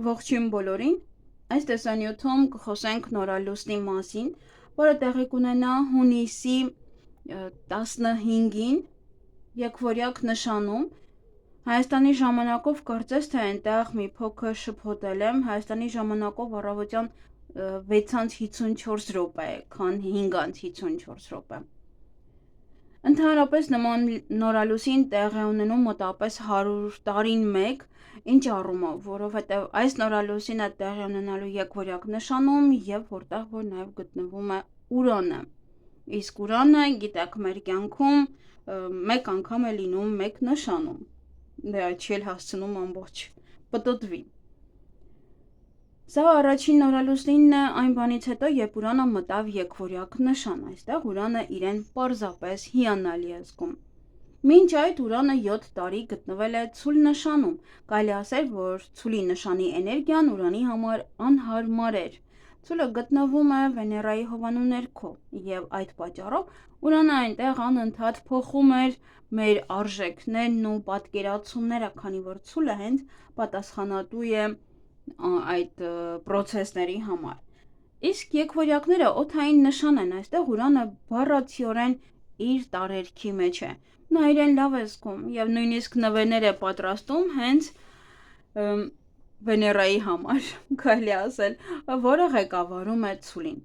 Ողջույն բոլորին, այս տեսանյութում կխոսենք նորալուսնի մասին, որը տեղի կունենա հունիսի 15-ին եկվորյակ նշանում։ Հայաստանի ժամանակով կարծես թե այնտեղ մի փոքր շփոթել եմ, Հայաստանի ժամանակով առավոտյան 6:54 րոպե, քան 5:54 րոպե։ Ընդհանրապես նման նորալուսին տեղ է ունենում մոտավորապես 100 տարին մեկ, ինչ առումով, որովհետև այս նորալուսինը տեղի ունենալու եկվորյակ նշանում եւ որտեղ որ նաեւ գտնվում է Ուրանը։ Իսկ Ուրանը, գիտեք, մեր կյանքում մեկ անգամ է լինում մեկ նշանում։ Դե չի էլ հասցնում ամբողջ պտտվի։ Սա առաջին նորալուսինն է այն բանից հետո, երբ Ուրանը մտավ եկվորյակ նշան, այստեղ Ուրանը իրեն պարզապես հիանալի է զգում։ Մինչ այդ Ուրանը 7 տարի գտնվել է ցուլ նշանում, կարելի ասել, որ ցուլի նշանի էներգիան Ուրանի համար անհարմար էր։ Ցուլը գտնվում է Վեներայի հովանու ներքո, եւ այդ պատճառով Ուրանը այնտեղ անընդհատ փոխում էր մեր արժեքներն ու պատկերացումները, քանի որ ցուլը հենց պատասխանատու է այդ պրոցեսների համար։ Իսկ եկվորյակները օդային նշան են, այստեղ Ուրանը բառացիորեն իր տարերքի մեջ է։ Նա իրեն լավ է զգում եւ նույնիսկ նվերներ է պատրաստում հենց Վեներայի համար, կարելի ասել, որը ղեկավարում է ցուլին։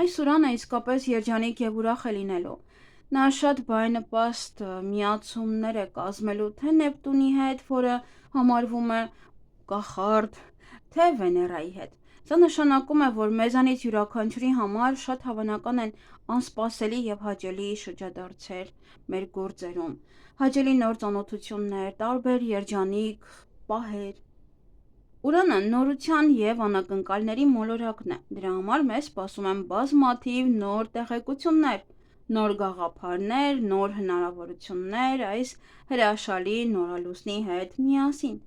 Այս Ուրանը իսկապես երջանիկ եւ ուրախ է լինելու։ Նա շատ բարենպաստ միացումներ է կազմելու թե Նեպտունի հետ, որը համարվում է կախարդ, թե Վեներայի հետ։ Սա նշանակում է, որ մեզանից յուրաքանչյուրի համար շատ հավանական են անսպասելի եւ հաճելի շրջադարձեր մեր գործերում, հաճելի նոր ծանոթություններ, տարբեր երջանիկ պահեր։ Ուրանը նորության եւ անակնկալների մոլորակն է։ Դրա համար մեզ սպասում են բազմաթիվ նոր տեղեկություններ, նոր գաղափարներ, նոր հնարավորություններ այս հրաշալի նորալուսնի հետ միասին։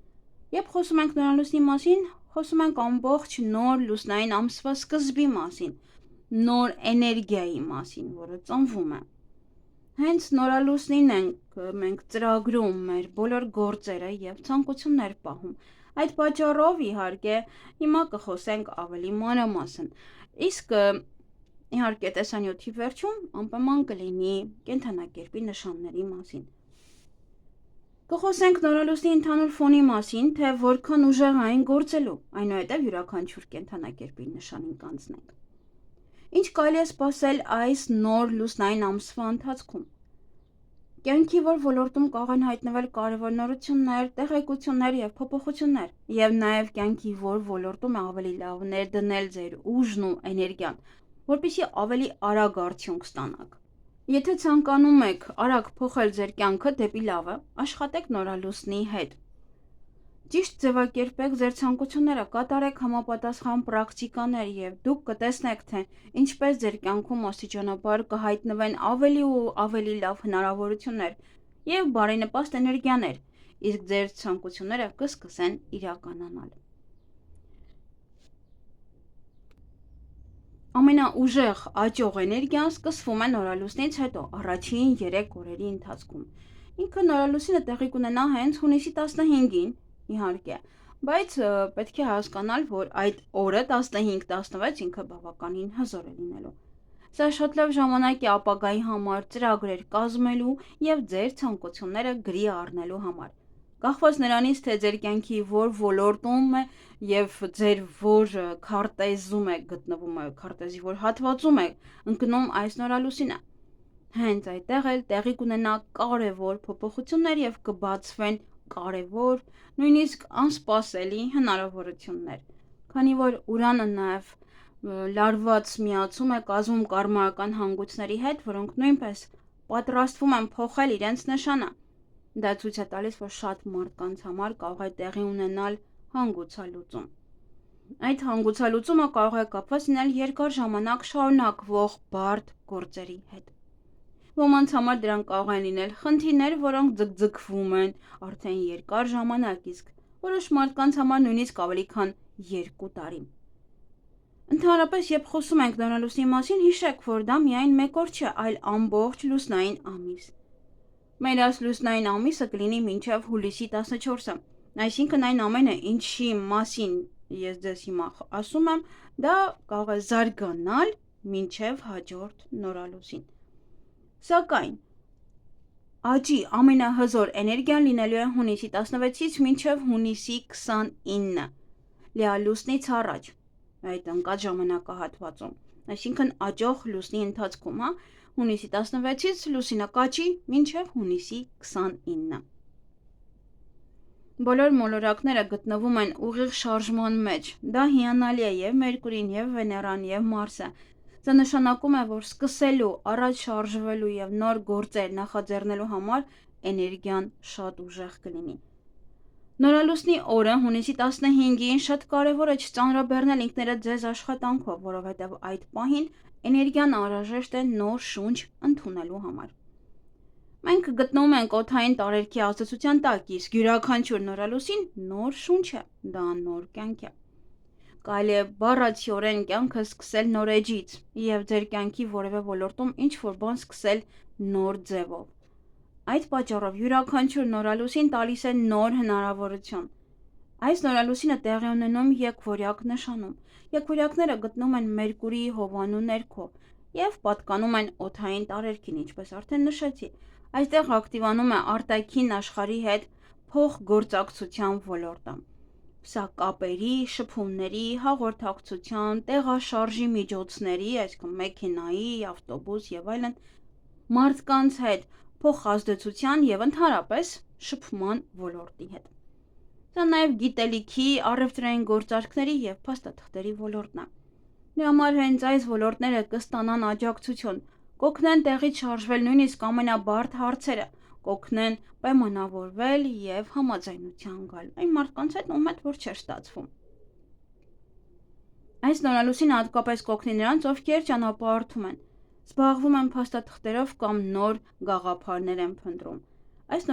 Երբ խոսում ենք նորալուսնի մասին, խոսում ենք ամբողջ նոր լուսնային ամսվա սկզբի մասին, նոր էներգիայի մասին, որը ծնվում է։ Հենց նորալուսնին ենք մենք ծրագրում մեր բոլոր գործերը եւ ցանկություններ պահում։ Այդ պատճառով, իհարկե, հիմա կխոսենք ավելի մանրամասն։ Իսկ իհարկե տեսանյութի վերջում անպայման կլինի կենդանակերպի նշանների մասին։ Կխոսենք նորալուսնի ընդհանուր ֆոնի մասին, թե որքան ուժեղ այն գործելու, այնուհետև յուրաքանչյուր կենդանակերպի նշանին կանցնենք։ Ինչ կարելի է սպասել այս նոր լուսնային ամսվա ընթացքում։ Կյանքի որ ոլորտում կարող են հայտնվել կարևոր նորություններ, տեղեկություններ եւ փոփոխություններ, եւ նաեւ կյանքի որ ոլորտում է ավելի լավ ներդնել ձեր ուժն ու էներգիան, որպեսզի ավելի արագ արդյունք ստանաք։ Եթե ցանկանում եք արագ փոխել ձեր կյանքը դեպի լավը, աշխատեք նորալուսնի հետ։ Ճիշտ ձևակերպեք ձեր ցանկությունները, կատարեք համապատասխան պրակտիկաներ եւ դուք կտեսնեք, թե ինչպես ձեր կյանքում աստիճանաբար կհայտնվեն ավելի ու ավելի լավ հնարավորություններ եւ բարենպաստ էներգիաներ, իսկ ձեր ցանկությունները կսկսեն իրականանալ։ Ամենաուժեղ աճող էներգիան սկսվում է նորալուսնից հետո, առաջին 3 օրերի ընթացքում։ Ինքը նորալուսինը տեղի կունենա հենց հունիսի 15-ին, իհարկե, բայց պետք է հասկանալ, որ այդ օրը 15-16 ինքը բավականին հզոր է լինելու։ Սա շատ լավ ժամանակ է ապագայի համար ծրագրեր կազմելու եւ ձեր ցանկությունները գրի առնելու համար։ Կախված նրանից, թե ձեր կյանքի որ ոլորտում է եւ ձեր որ քարտեզում է գտնվում է, քարտեզի որ հատվածում է ընկնում այս նորալուսինը։ Հենց այդտեղ էլ տեղի կունենա կարևոր փոփոխություններ եւ կբացվեն կարևոր, նույնիսկ անսպասելի հնարավորություններ։ Քանի որ Ուրանը նաեւ լարված միացում է կազմում կարմայական հանգույցների հետ, որոնք նույնպես պատրաստվում են փոխել իրենց նշանը։ Դա ցույց է տալիս, որ շատ մարդկանց համար կարող է տեղի ունենալ հանգուցալուծում։ Այդ հանգուցալուծումը կարող է կապված լինել երկար ժամանակ շարունակվող բարդ գործերի հետ։ Ոմանց համար դրանք կարող են լինել խնդիրներ, որոնք ձգձգվում են արդեն երկար ժամանակ, իսկ որոշ մարդկանց համար նույնիսկ ավելի քան 2 տարի։ Ընդհանրապես, երբ խոսում ենք նորալուսնի մասին, հիշեք, որ դա միայն մեկ օր չէ, այլ ամբողջ լուսնային ամիս։ Մեր այս լուսնային ամիսը կլինի մինչև հուլիսի 14-ը։ Այսինքն այն ամենը, ինչի մասին ես ձեզ հիմա ասում եմ, դա կարող է զարգանալ մինչև հաջորդ նորալուսին։ Սակայն աճի ամենահզոր էներգիան լինելու է հունիսի 16-ից մինչև հունիսի 29, լիալուսնից առաջ, այդ ընկած ժամանակահատվածում, այսինքն աճող լուսնի ընթացքում, հունիսի 16-ից լուսինը կաճի մինչև հունիսի 29։ Բոլոր մոլորակները գտնվում են ուղիղ շարժման մեջ, դա հիանալի է և Մերկուրին, և Վեներան, և Մարսը, դա նշանակում է, որ սկսելու, առաջ շարժվելու և նոր գործեր նախաձեռնելու համար էներգիան շատ ուժեղ կլինի։ Նորալուսնի օրը հունիսի 15-ին շատ կարևոր է չծանրաբեռնել ինքներդ ձեզ աշխատանքով, որովհետև այդ պահին էներգիան անհրաժեշտ է նոր շունչ ընդունելու համար։ Մենք գտնվում ենք օդային տարերքի ազդեցության տակ, իսկ յուրաքանչյուր նորալուսին նոր շունչ է, դա նոր կյանք է։ Կարելի է բառացիորեն կյանքը սկսել նոր էջից և ձեր կյանքի որևէ ոլորտում ինչ-որ բան սկսել նոր ձևով։ Այդ պատճառով յուրաքանչյուր նորալուսին տալիս է նոր հնարավորություն։ Այս նորալուսինը տեղի ունենում եկվորյակ նշանում։ Եկվորյակները գտնվում են Մերկուրիի հովանու ներքո և պատկանում են օդային տարերքին, ինչպես արդեն նշեցի։ Այստեղ ակտիվանում է արտաքին աշխարհի հետ փոխգործակցության ոլորտը։ Սա կապերի, շփումների, հաղորդակցության, տեղաշարժի միջոցների, այսինքն մեքենայի, ավտոբուս և այլն, մարդկանց հետ փոխազդեցության և ընդհանրապես շփման ոլորտի հետ։ Սա նաև գիտելիքի, առևտրային գործարքների և փաստաթղթերի ոլորտն է։ Դրա համար հենց այս ոլորտները կստանան աջակցություն, կօգնեն տեղից շարժվել նույնիսկ ամենաբարդ հարցերը, կօգնեն պայմանավորվել և համաձայնության գալ այն մարդկանց հետ, ում հետ որ չէր ստացվում։ Այս նորալուսինը հատկապես կօգնի նրանց, ովքեր ճանապարհորդում են, զբաղվում են փաստաթղթերով կամ նոր գաղափարներ են փնտրում։ Այս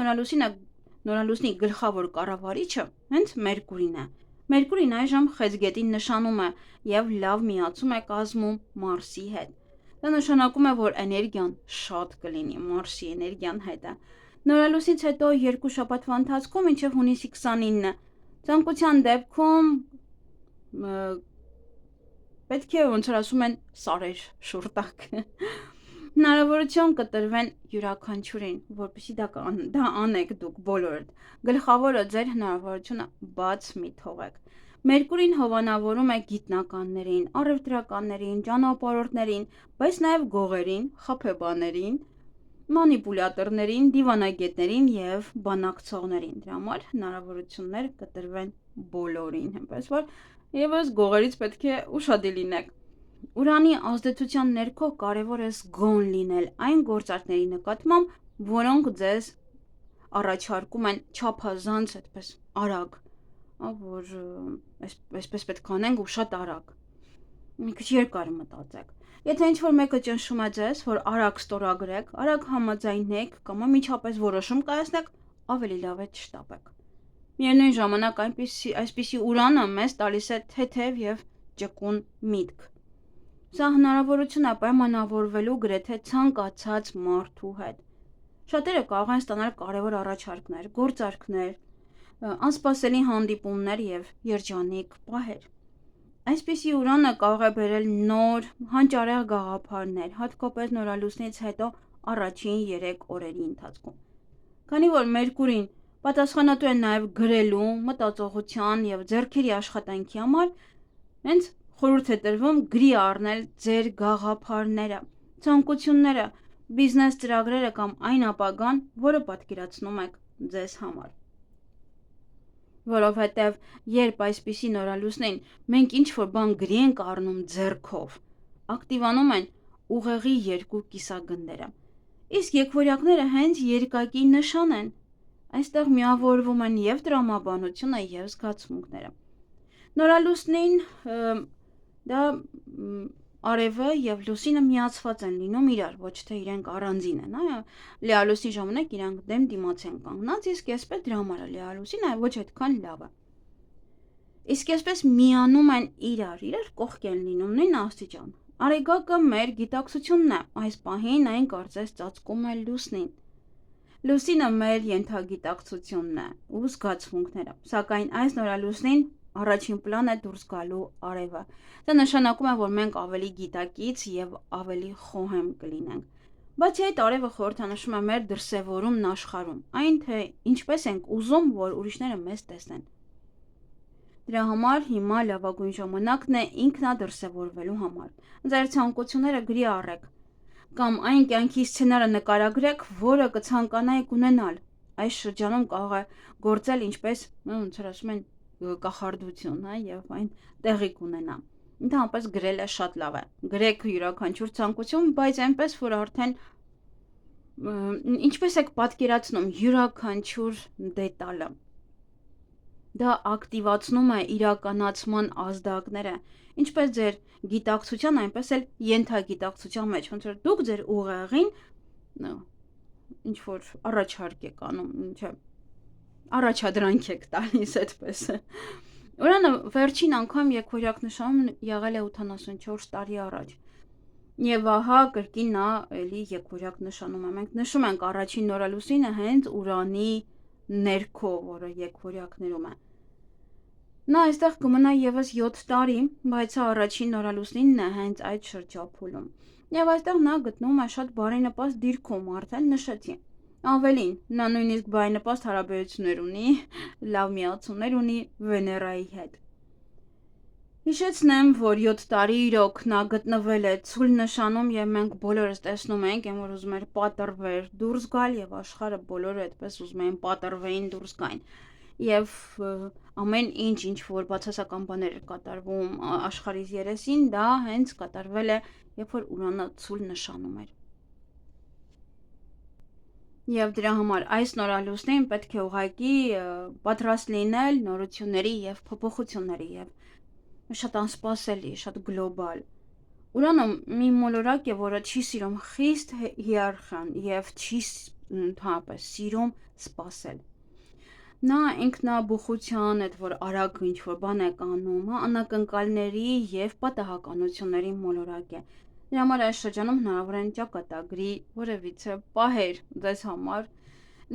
նորալուսնի գլխավոր կառավարիչը հենց Մերկուրին է։ Մերկուրին այժմ խեցգետին նշանում է և լավ միացում է կազմում Մարսի հետ։ Դա նշանակում է, որ էներգիան շատ կլինի Մարսի էներգիան հետը։ Նորալուսից հետո 2 շաբաթվա ընթացքում մինչև հունիսի 29, ցանկության դեպքում պետք է ոնց որ ասում են սարեր շուրտակ։ Հնարավորություն կտրվեն յուրաքանչյուրին, որպեսզի դա անեք դուք բոլորդ։ Գլխավորը ձեր հնարավորությունը բաց մի թողեք։ Մերկուրին հովանավորում է գիտնականներին, առևտրականներին, ճանապարհորդներին, բայց նաև գողերին, խաբեբաներին, մանիպուլյատորներին, դիվանագետներին և բանակցողներին։ Դրա համար հնարավորություններ կտրվեն բոլորին, այնպես որ ևս գողերից պետք է ուշադիր լինեք։ Ուրանի ազդեցության ներքո կարևոր է զգոն լինել այն գործարքների նկատմամբ, որոնք ձեզ առաջարկում են չափազանց այդպես արագ, որ այսպես պետք է անենք ու շատ արագ։ Մի քիչ երկար մտածեք։ Եթե ինչ-որ մեկը ճնշում է ձեզ, որ արագ ստորագրեք, արագ համաձայնեք կամ անմիջապես որոշում կայացնեք, ավելի լավ է չշտապեք։ Միևնույն ժամանակ այսպիսի ուրանը մեզ տալիս է թեթև և ճկուն միտք։ Սա հնարավորություն է պայմանավորվելու գրեթե ցանկացած մարդու հետ։ Շատերը կարող են ստանալ կարևոր առաջարկներ, գործարքներ, անսպասելի հանդիպումներ և երջանիկ պահեր։ Այսպիսի ուրանը կարող է բերել նոր, հանճարեղ գաղափարներ, հատկապես նորալուսնից հետո առաջին 3 օրերի ընթացքում։ Քանի որ Մերկուրին պատասխանատու է նաև գրելու, մտածողության և ձեռքերի աշխատանքի համար, հենց խորհուրդ է տրվում գրի առնել ձեր գաղափարները, ցանկությունները, բիզնես ծրագրերը կամ այն ապագան, որը պատկերացնում եք ձեզ համար։ Որովհետև երբ այսպիսի նորալուսնին մենք ինչ-որ բան գրի ենք առնում ձեռքով, ակտիվանում են ուղեղի 2 կիսագնդերը։ Իսկ եկվորյակները հենց երկակի նշան են։ Այստեղ միավորվում են և տրամաբանությունը, և զգացմունքները։ Նորալուսնին դա արևը և լուսինը միացված են լինում իրար, ոչ թե իրենք առանձին են, լիալուսնի ժամանակ իրանք դեմ դիմաց են կանգնած, իսկ այսպես դրա համար է լիալուսինը ոչ այդքան լավ է։ Իսկ այսպես միանում են իրար կողք են լինում նույն աստիճան։ Արեգակը մեր գիտակցությունն է, այս պահին այն կարծես ծածկում է լուսնին։ Լուսինը մեր ենթագիտակցությունն է ու զգացմունքները, սակայն այս նորալուսնին առաջին պլան է դուրս գալու արևը։ Դա նշանակում է, որ մենք ավելի գիտակից եւ ավելի խոհեմ կլինենք։ Բացի այդ, արևը խորհրդանշում է մեր դրսևորումն աշխարհում, այն թե ինչպես ենք ուզում, որ ուրիշները մեզ տեսնեն։ Դրա համար հիմա լավագույն ժամանակն է ինքնադրսևորվելու համար։ Ձեր ցանկությունները գրի առեք, կամ այն կյանքի սցենարը նկարագրեք, որը կցանկանայիք ունենալ։ Այս շրջանում կարող է գործել ինչպես, ոնց որ ասում են, կախարդություն, հա, եւ այն տեղի կունենա։ Ընդհանրապես գրելը շատ լավ է։ Գրեք յուրաքանչյուր ցանկություն, բայց այնպես որ արդեն ինչպես եք պատկերացնում յուրաքանչյուր դետալը։ Դա ակտիվացնում է իրականացման ազդակները, ինչպես ձեր գիտակցության, այնպես էլ ենթագիտակցության մեջ, ոնց որ դուք ձեր ուղեղին ինչ որ առաջարկ եք անում, ինչ առաջադրանք եք տալիս այդպես։ Ուրանը վերջին անգամ եկվորյակ նշանն եղել է 84 տարի առաջ։ Եվ ահա կրկին նա էլի եկվորյակ նշանում է։ Մենք նշում ենք առաջին նորալուսինը հենց Ուրանի ներքո, որը եկվորյակներում է։ Նա այստեղ կմնա եւս 7 տարի, բայց առաջին նորալուսինն է հենց այդ շրջափուլում։ Եվ այստեղ նա գտնվում է շատ բարենպաստ դիրքում, արդեն նշեցի։ Ավելին, նա նույնիսկ բարենպաստ հարաբերություններ ունի, լավ միացումներ ունի Վեներայի հետ։ Հիշեցնեմ, որ 7 տարի իրոք նա գտնվել է ցուլ նշանում եւ մենք բոլորս տեսնում ենք, որ ուզում էր պատրվեր դուրս գալ եւ աշխարհը բոլորը այդպես ուզում էին պատրվեին դուրս գային։ Եվ ամեն ինչ որ բացասական բաներ էր կատարվում աշխարհից երեսին, դա հենց կատարվել է, երբ որ Ուրանը ցուլ նշանում էր։ Եվ դրա համար այս նորալուսնին պետք է ուղղակի պատրաստ լինել նորությունների եւ փոփոխությունների եւ շատ անսպասելի, շատ գլոբալ։ Ուրանը մի մոլորակ է, որը չի սիրում խիստ հիերարխիան եւ չի ընդհանրապես սիրում սպասել։ Նա ինքնաբուխության այդ որ արագ ինչ որ բան է կանում, անակնկալների եւ պատահականությունների մոլորակ է։ Դրա համար այս շրջանում հնարավոր է ճակատագրի որևիցե պահեր ձեզ համար,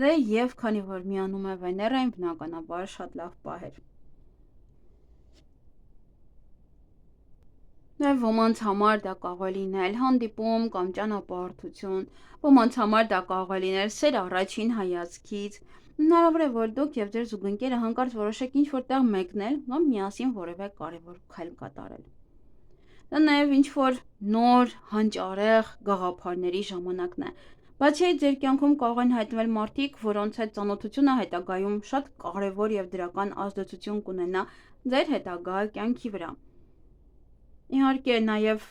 դե եւ քանի որ միանում է Վեներային, բնականաբար շատ լավ պահեր։ Նաև ոմանց համար դա կարող է լինել հանդիպում կամ ճանապարհորդություն, ոմանց համար դա կարող է լինել սեր առաջին հայացքից։ Հնարավոր է, որ դուք եւ ձեր զուգընկերը հանկարծ որոշեք ինչ որտեղ մեկնել կամ միասին որևէ կարևոր քայլ կատարել։ Դա նաև ինչ որ նոր հանճարեղ գաղափարների ժամանակն է։ Բացի այդ, ձեր կյանքում կարող են հայտնվել մարդիկ, որոնց հետ ծանոթությունը հետագայում շատ կարևոր եւ դրական ազդեցություն կունենա ձեր հետագա կյանքի վրա։ Իհարկե նաև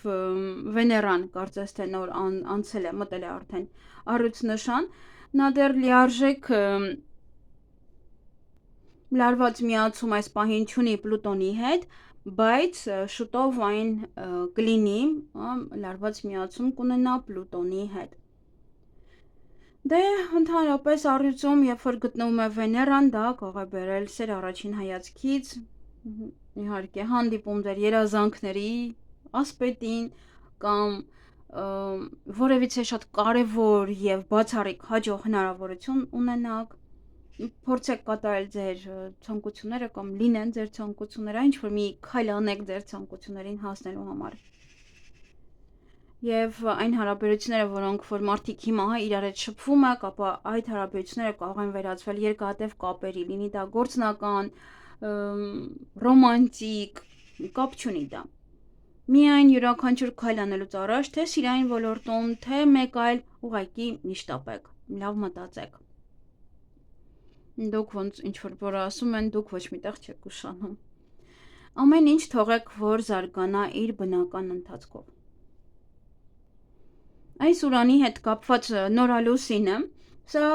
Վեներան կարծես թե նոր անցել է, մտել է արդեն առյուծ նշան, նա դեռ լիարժեք լարված միացում այս պահին չունի Պլուտոնի հետ, բայց շուտով այն կլինի, լարված միացում կունենա Պլուտոնի հետ։ Դե ընդհանրապես առյուծում, երբ որ գտնվում է Վեներան, դա կարող է բերել սեր առաջին հայացքից, իհարկե հանդիպում ձեր երազանքների ասպետին կամ որևիցե շատ կարևոր եւ բացառիկ հաջող հնարավորություն ունենաք, փորձեք կատարել ձեր ցանկությունները կամ լինեն ձեր ցանկությունները, ինչ որ մի քայլ անեք ձեր ցանկություններին հասնելու համար։ Եվ այն հարաբերությունները, որոնք որ մարդիկ հիմա իրար հետ շփվում եք, ապա այդ հարաբերությունները կարող են վերածվել երկարատև կապերի, լինի դա գործնական, ռոմանտիկ, կապ չունի դա։ Միայն յուրաքանչյուր քայլ անելուց առաջ, թե սիրային ոլորտում, թե մեկ այլ ուղղակի նիշտապեք, լավ մտածեք։ Դուք ոնց ինչ որ ասում են, դուք ոչ միտեղ չեք ուշանում։ Ամեն ինչ թողեք, որ զարգանա իր բնական ընթացքով։ Այս Ուրանի հետ կապված նորալուսինը սա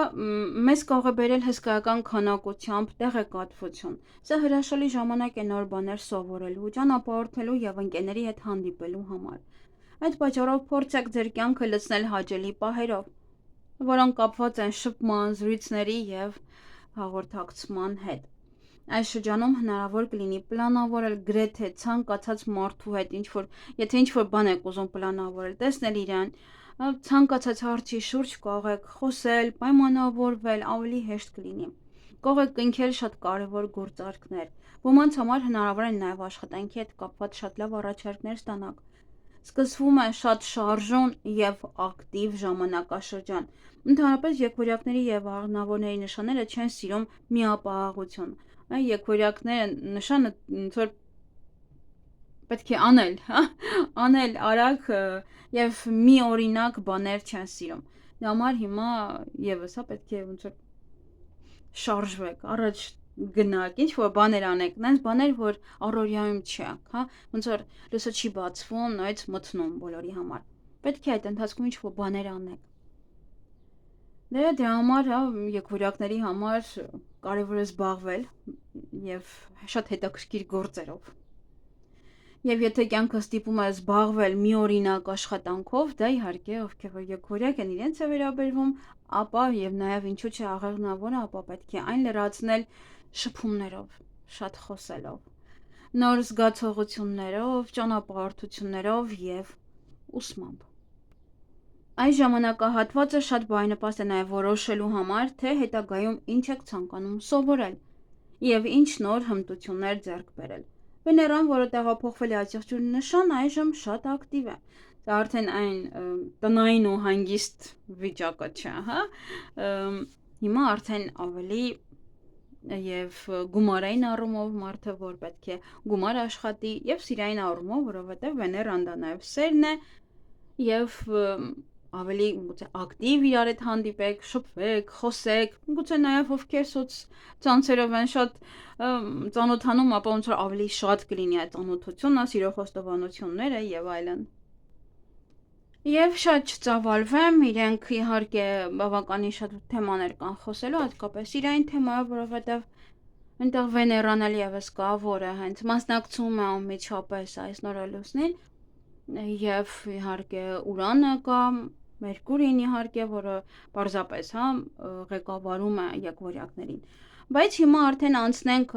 մեզ կարող է բերել հսկայական քանակությամբ տեղեկատվություն։ Սա հրաշալի ժամանակ է նոր բաներ սովորելու, ճանապարհորդելու եւ ընկերների հետ հանդիպելու համար։ Այդ պատճառով փորձեք ձեր կյանքը լցնել հաճելի պահերով, որոնք կապված են շփման, զրույցների եւ հաղորդակցման հետ։ Այս շրջանում հնարավոր կլինի պլանավորել գրեթե ցանկացած մարդու հետ, եթե ինչ որ բան եք ուզում պլանավորել, տեսնել իրան, Ցանկացած հարցի շուրջ կարող եք խոսել, պայմանավորվել, ավելի հեշտ կլինի։ Կարող եք կնքել շատ կարևոր գործարքներ։ Ոմանց համար հնարավոր է նաև աշխատանքի հետ կապված շատ լավ առաջարկներ ստանաք։ Սկսվում է շատ շարժուն եւ ակտիվ ժամանակաշրջան։ Ընդհանրապես եկվորյակների եւ աղնավորների նշանները չեն սիրում միապաղաղություն։ Եկվորյակները նշանը ոնց որ պետք է անել, հա, անել արագ եւ մի օրինակ բաներ չեն սիրում։ Դա համար հիմա եւս հա պետք է ոնց որ շարժվեք, առաջ գնաք, ինչ որ բաներ անեք, նենց բաներ, որ առօրյայում չեք, հա, ոնց որ լույսը չի բացվում, նույնց մթնում բոլորի համար։ Պետք է այդ ընթացքում ինչ որ բաներ անեք։ Դրա համար հա եկվորյակների համար կարևոր է զբաղվել եւ շատ հետաքրքիր գործերով։ Եվ եթե կյանքը ստիպում է զբաղվել մի օրինակ աշխատանքով, դա իհարկե ովքեր որ եկվորյակ են իրենց է վերաբերվում, ապա եւ նաեւ ինչու՞ չէ աղեղնավորը, ապա պետք է այն լրացնել շփումներով, շատ խոսելով, նոր զգացողություններով, ճանապարհորդություններով եւ ուսմամբ։ Այս ժամանակահատվածը շատ բարենպաստ է նաեւ որոշելու համար, թե հետագայում ինչ եք ցանկանում սովորել եւ ինչ նոր հմտություններ ձեռք բերել։ Վեներան, որը տեղափոխվել է աճախջուրի նշան, այժմ շատ ակտիվ է։ Դա արդեն այն տնային ու հանգիստ վիճակը չէ, հա։ Հիմա արդեն ավելի եւ գումարային առումով մարդը որ պետք է գումար աշխատի եւ սիրային առումով, որովհետեւ Վեներան դա նաեւ սերն է եւ ավելի գուցե ակտիվ իրար հետ հանդիպեք, շփվեք, խոսեք, գուցե նաև ովքեր ցանցերով են շատ ծանոթանում, ապա ոնց որ ավելի շատ կլինի այդ ծանոթությունը, սիրո խոստովանությունները եւ այլն։ Եվ շատ չծավալվեմ, իրենք իհարկե բավականին շատ թեմաներ կան խոսելու, հատկապես իրային թեմայով, որովհետեւ այնտեղ Վեներան էլ եւս կա, որը հենց մասնակցում է անմիջապես այս նորալուսնին, եւ իհարկե Ուրանը կա, Մերկուրին իհարկե, որը պարզապես հա ղեկավարում է եկվորյակներին։ Բայց հիմա արդեն անցնենք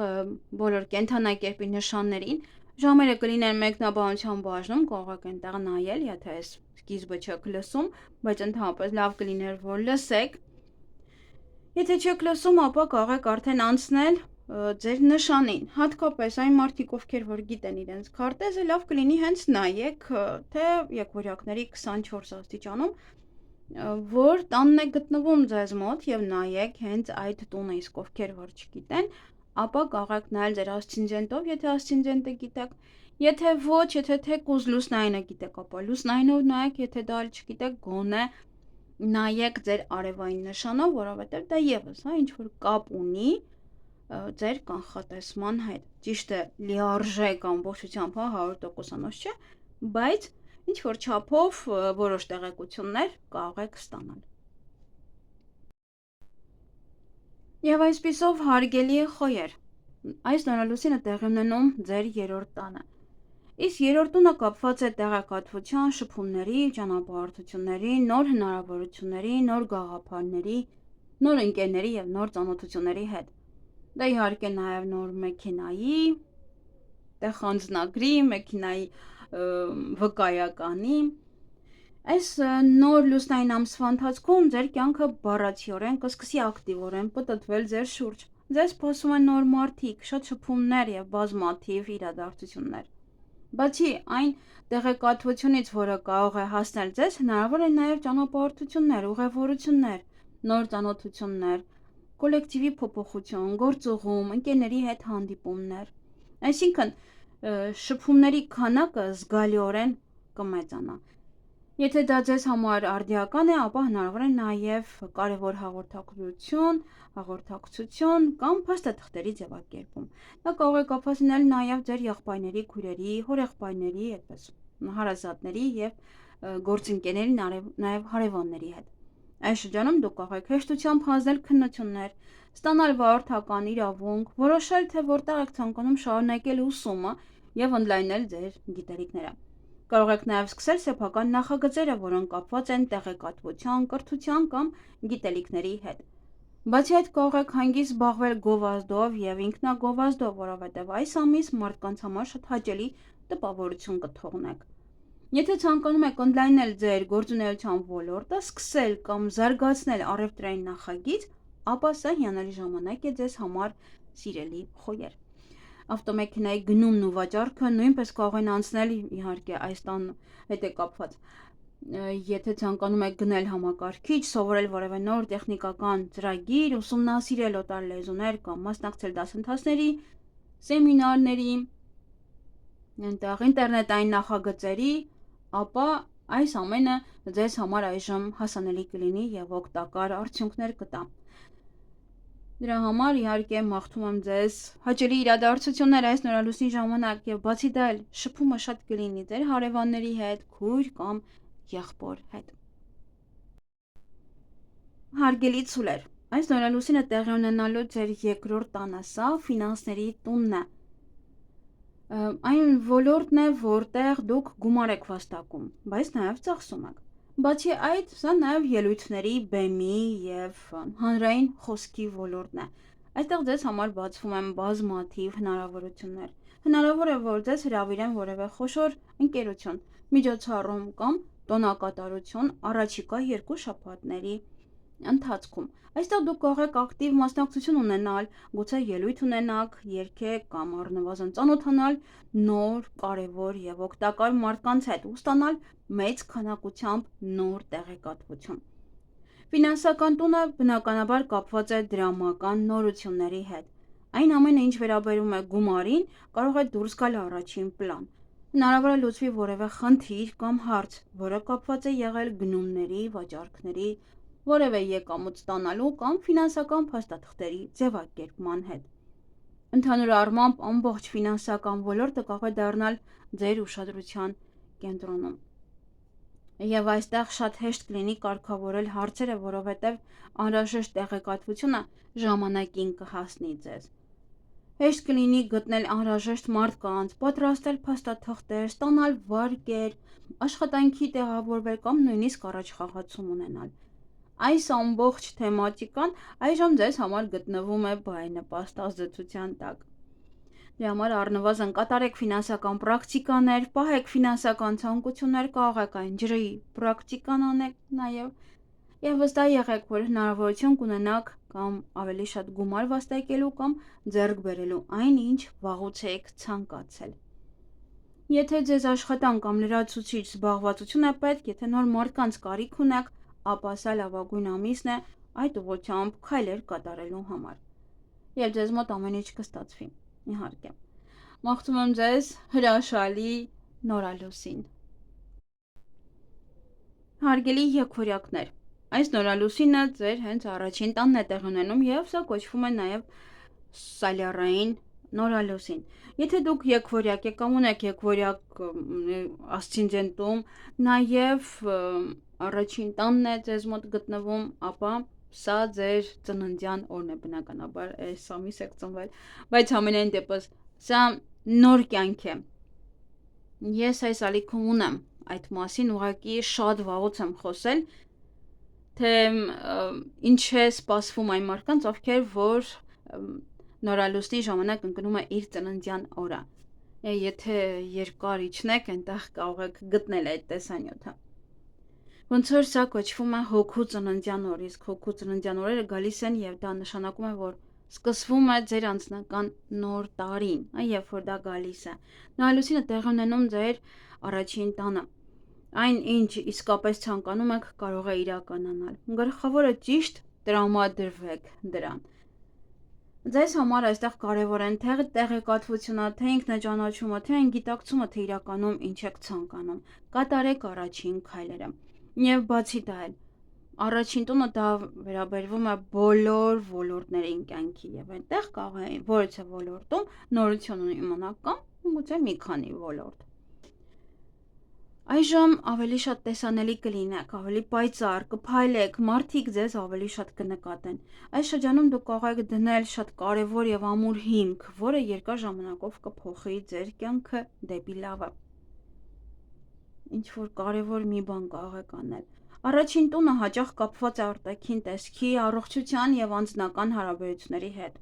բոլոր կենթանակերպի նշաններին։ Ժամերը կլինեն մեկնաբանության բաժնում, կարող եք այնտեղ նայել, եթե այս սկիզբը չեք լսում, բայց ընդհանրապես լավ կլիներ, որ լսեք։ Եթե չեք լսում, ապա կարող եք արդեն անցնել ձեր նշանին, հատկապես այն մարդիկ, ովքեր որ գիտեն իրենց քարտեզը, լավ կլինի հենց նայեք, թե եկվորյակների 24 աստիճանում որ տանն է գտնվում ձեզ մոտ եւ նայեք հենց այդ տունը, իսկ ովքեր որ չգիտեն, ապա կարող եք նայել ձեր ասցենդենտով, եթե ասցենդենտը գիտեք, եթե ոչ, եթե թեկուզ լուսնայինը գիտեք, ապա լուսնայինով նայեք, եթե դա չգիտեք, գոնե նայեք ձեր արևային նշանով, որովհետեւ դա եւս հա ինչ որ կապ ունի ձեր կանխատեսման հետ։ Ճիշտ է, լիարժեք ամբողջությամբ, հա, 100%-անոց չէ, բայց ինչ որ չափով որոշ տեղեկություններ կարող եք ստանալ։ Եվ այսպիսով հարգելի խոյեր, այս նորալուսինը տեղի ունենում ձեր երրորդ տանը։ Իսկ երրորդ տունը կապված է տեղեկատվության, շփումների, ճանապարհորդությունների, նոր հնարավորությունների, նոր գաղափարների, նոր ընկերների եւ նոր ծանոթությունների հետ։ Դա իհարկե նաև նոր մեքենայի, խանձնագրի, մեքենայի վկայականի։ Այս նոր լուսնային ամսվա ընթացքում ձեր կյանքը բառացիորեն կսկսի ակտիվորեն պտտվել ձեր շուրջ։ Ձեզ սպասում են նոր մարդիկ, շատ շփումներ եւ բազմաթիվ իրադարձություններ։ Բացի այն տեղեկատվությունից, որը կարող է հասնել ձեզ, հնարավոր է նաև ճանապարհորդություններ, ուղևորություններ, նոր ծանոթություններ, կոլեկտիվի փոփոխություն, գործուղում, ընկերների հետ հանդիպումներ։ Այսինքն շփումների քանակը զգալիորեն կմեծանա։ Եթե դա ձեզ համար արդիական է, ապա հնարավոր է նաև կարևոր հաղորդակցություն կամ փաստաթղթերի ձևակերպում։ Դա կարող է կապված լինել նաև ձեր եղբայրների, քույրերի, հորեղբայրների, այդպես հարազատների եւ գործընկերների, նաև հարևանների հետ։ Այս շրջանում դուք կարող եք հեշտությամբ հանձնել քննություններ, ստանալ վարորդական իրավունք, որոշել, թե որտեղ եք ցանկանում շարունակել ուսումը եւ ընդլայնել ձեր գիտելիքները։ Կարող եք նաև սկսել սեփական նախագծերը, որոնք կապված են տեղեկատվության, կրթության կամ գիտելիքների հետ։ Բացի այդ, կարող եք հանգիստ զբաղվել գովազդով եւ ինքնագովազդով, որովհետեւ այս ամիս մարդկանց համար շատ հաճելի տպավորություն կթողնեք։ Եթե ցանկանում եք ընդլայնել ձեր գործունեության ոլորտը, սկսել կամ զարգացնել առևտրային նախագիծ, ապա սա հիանալի ժամանակ է ձեզ համար, սիրելի խոյեր։ Ավտոմեքենայի գնումն ու վաճառքը նույնպես կարող են անցնել իհարկե այս տան հետ է կապված։ Եթե ցանկանում եք գնել համակարգիչ, սովորել որևէ նոր տեխնիկական ծրագիր, ուսումնասիրել օտար լեզուներ կամ մասնակցել դասընթացների, սեմինարների, ինտերնետային նախագծերի, ապա այս ամենը ձեզ համար այժմ հասանելի կլինի եւ օգտակար արդյունքներ կտա։ Դրա համար իհարկե մաղթում եմ ձեզ հաճելի իրադարձություններ այս նորալուսնի ժամանակ եւ բացի դա էլ շփումը շատ կլինի ձեր հարևանների հետ, քույր կամ եղբոր հետ։ Հարգելի ցուլեր, այս նորալուսինը տեղի ունենալու ձեր երկրորդ տանը, սա ֆինանսների տունն է։ Այն ոլորտն է, որտեղ դուք գումար եք վաստակում, բայց նաեւ ծախսում եք։ Բացի այդ, սա նաև ելույթների, բեմի եւ հանրային խոսքի ոլորտն է։ Այստեղ ձեզ համար բացվում են բազմաթիվ հնարավորություններ։ Հնարավոր է, որ ձեզ հրավիրեն որևէ խոշոր ընկերություն, միջոցառում կամ տոնակատարություն առաջիկա 2 շաբաթների ընթացքում։ Այստեղ դուք կարող եք ակտիվ մասնակցություն ունենալ, գուցե ելույթ ունենաք, երգեք կամ առնվազն ծանոթանալ նոր, կարևոր եւ օգտակար մարդկանց հետ ու ստանալ մեծ քանակությամբ նոր տեղեկատվություն։ Ֆինանսական տունը բնականաբար կապված է դրամական նորությունների հետ։ Այն ամենը, ինչ վերաբերում է գումարին, կարող է դուրս գալ առաջին պլան։ Հնարավոր է լուծվի որևէ խնդիր կամ հարց, որը կապված է եղել գնումների, վաճառքների, որևէ եկամուտ ստանալու կամ ֆինանսական փաստաթղթերի ձևակերպման հետ։ Ընդհանուր առմամբ ամբողջ ֆինանսական ոլորտը կարող է դառնալ ձեր ուշադրության կենտրոնում։ Եվ այստեղ շատ հեշտ կլինի կարգավորել հարցերը, որովհետև անհրաժեշտ տեղեկատվությունը ժամանակին կհասնի ձեզ։ Հեշտ կլինի գտնել անհրաժեշտ մարդկանց, պատրաստել փաստաթղթեր, ստանալ վարկեր, աշխատանքի տեղավորվել կամ նույնիսկ առաջխաղացում ունենալ։ Այս ամբողջ թեմատիկան այժմ ձեզ համար գտնվում է բարենպաստ ազդեցության տակ։ Դրա համար առնվազն կատարեք ֆինանսական պրակտիկաներ, պահեք ֆինանսական ցանկություններ, կարող եք այն ջրի պրակտիկան անեք եւ վստահ եղեք, որ հնարավորություն կունենաք կամ ավելի շատ գումար վաստակելու կամ ձեռք բերելու այն, ինչ վաղուց եք ցանկացել։ Եթե ձեզ աշխատանք կամ լրացուցիչ զբաղվածություն է պետք, եթե նոր մարդկանց կարիք ունեք, ապա սա լավագույն ամիսն է այդ ուղղությամբ քայլեր կատարելու համար։ Եվ ձեզ մոտ ամեն ինչ կստացվի, իհարկե։ Մաղթում եմ ձեզ հրաշալի նորալուսին։ Հարգելի եկվորյակներ, այս նորալուսինը ձեր հենց առաջին տանն է տեղի ունենում եւ սա կոչվում է նաեւ սալյարային նորալուսին։ Եթե դուք եկվորյակ եք կամ ունեք եկվորյակ ասցենդենտում, նաեւ առաջին տանն է ձեզ մոտ գտնվում, ապա սա ձեր ծննդյան օրն է բնականաբար, այս ամիս եք ծնվել, բայց ամենայն դեպս սա նոր կյանք է։ Ես այս ալիքում ունեմ այդ մասին, ուղղակի շատ վաղուց եմ խոսել, թե ինչ է սպասվում այն մարդկանց, ովքեր որ նորալուսնի ժամանակ ընկնում է իր ծննդյան օրը։ Եթե երկար իջնեք, այնտեղ կարող եք գտնել այդ տեսանյութը։ Ոնց որ սա կոչվում է հոգու ծննդյան օր, իսկ հոգու ծննդյան օրերը գալիս են եւ դա նշանակում է, որ սկսվում է ձեր անձնական նոր տարին, երբ որ դա գալիս է։ Նորալուսինը տեղի ունենում ձեր առաջին տանը։ Այն, ինչ իսկապես ցանկանում եք, կարող է իրականանալ։ Գլխավորը ճիշտ տրամադրվեք դրան։ Ձեզ համար այստեղ կարևոր են թե տեղեկատվությունը, թե ինքնաճանաչումը, թե գիտակցումը, թե իրականում ինչ եք ցանկանում։ Կատարեք առաջին քայլերը։ Եվ բացի դա էլ առաջին տունը դա վերաբերվում է բոլոր ոլորտներին կյանքի եւ այնտեղ կարող է որևէ ոլորտում նորություն իմանալ կամ գուցե մի քանի ոլորտ։ Այժմ ավելի շատ տեսանելի կլինեք, ավելի պայծառ կփայլեք, մարդիկ ձեզ ավելի շատ կնկատեն։ Այս շրջանում դուք կարող եք դնել շատ կարևոր եւ ամուր հիմք, որը երկար ժամանակով կփոխի ձեր կյանքը դեպի լավը։ Ինչ որ կարևոր մի բան կարող եք անել։ Առաջին տունը հաճախ կապված է արտաքին տեսքի, առողջության եւ անձնական հարաբերությունների հետ։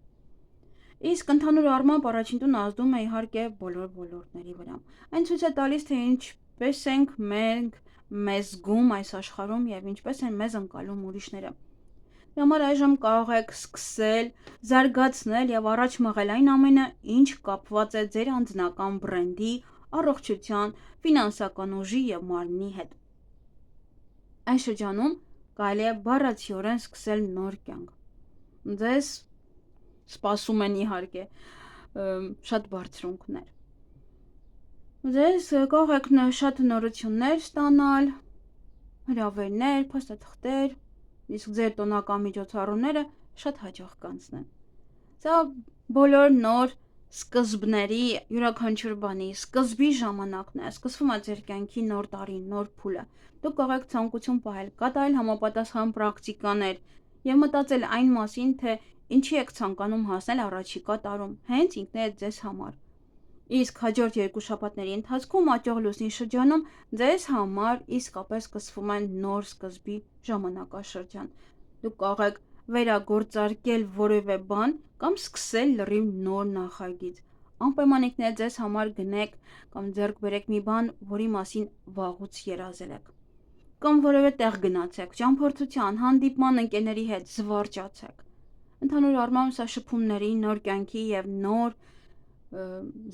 Իսկ ընդհանուր առմամբ առաջին տունը ազդում է իհարկե բոլոր ոլորտների վրա։ Այն ցույց է տալիս, թե ինչպես ենք մենք մեզ զգում այս աշխարհում եւ ինչպես են մեզ ընկալում ուրիշները։ Դրա համար այժմ կարող եք սկսել զարգացնել եւ առաջ մղել այն ամենը, ինչ կապված է ձեր անձնական բրենդի, առողջության, ֆինանսական ուժի եւ մարմնի հետ։ Այս շրջանում կարելի է բառացիորեն սկսել նոր կյանք։ Ձեզ սպասում են իհարկե շատ բարձրունքներ։ Ձեզ կարող եք շատ նորություններ ստանալ, հրավերներ, փաստաթղթեր, իսկ ձեր տոնական միջոցառումները շատ հաջող կանցնեն։ Սա բոլոր նոր սկզբների յուրաքանչյուր բանի սկզբի ժամանակն է, սկսվում է ձեր կյանքի նոր տարին, նոր փուլը։ Դուք կարող եք ցանկություն պահել, կատարել համապատասխան պրակտիկաներ եւ մտածել այն մասին, թե ինչի եք ցանկանում հասնել առաջիկա տարում, հենց ինքներդ ձեզ համար։ Իսկ հաջորդ 2 շաբաթների ընթացքում աճող լուսնի շրջանում ձեզ համար իսկապես սկսվում է նոր սկզբի ժամանակաշրջան։ Դուք կարող եք վերագործարկել որևէ բան կամ սկսել լրիվ նոր նախագիծ։ Անպայման ինքներդ ձեզ համար գնեք կամ ձեռք բերեք մի բան, որի մասին վաղուց երազել եք։ Կամ որևէ տեղ գնացեք, ճամփորդության, հանդիպման ընկերների հետ զվարճացեք։ Ընդհանուր առմամբ սա շփումների, նոր կյանքի եւ նոր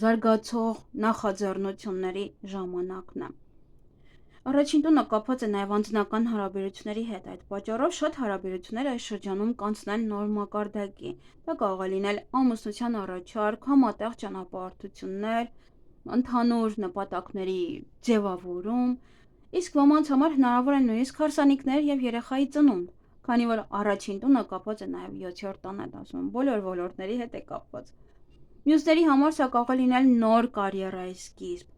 զարգացող նախաձեռնությունների ժամանակն է։ Առաջին տունը կապված է նաև անձնական հարաբերությունների հետ, այդ պատճառով շատ հարաբերություններ այս շրջանում կանցնեն նոր մակարդակի։ Դա կարող է լինել ամուսնության առաջարկ, համատեղ ճանապարհորդություններ, ընդհանուր նպատակների ձևավորում, իսկ ոմանց համար հնարավոր են նույնիսկ հարսանիքներ եւ երեխայի ծնունդ, քանի որ առաջին տունը կապված է նաև 7-րդ տան հետ, ասում եմ, բոլոր ոլորտների հետ է կապված։ Մյուսների համար սա կարող է լինել նոր կարիերայի սկիզբ։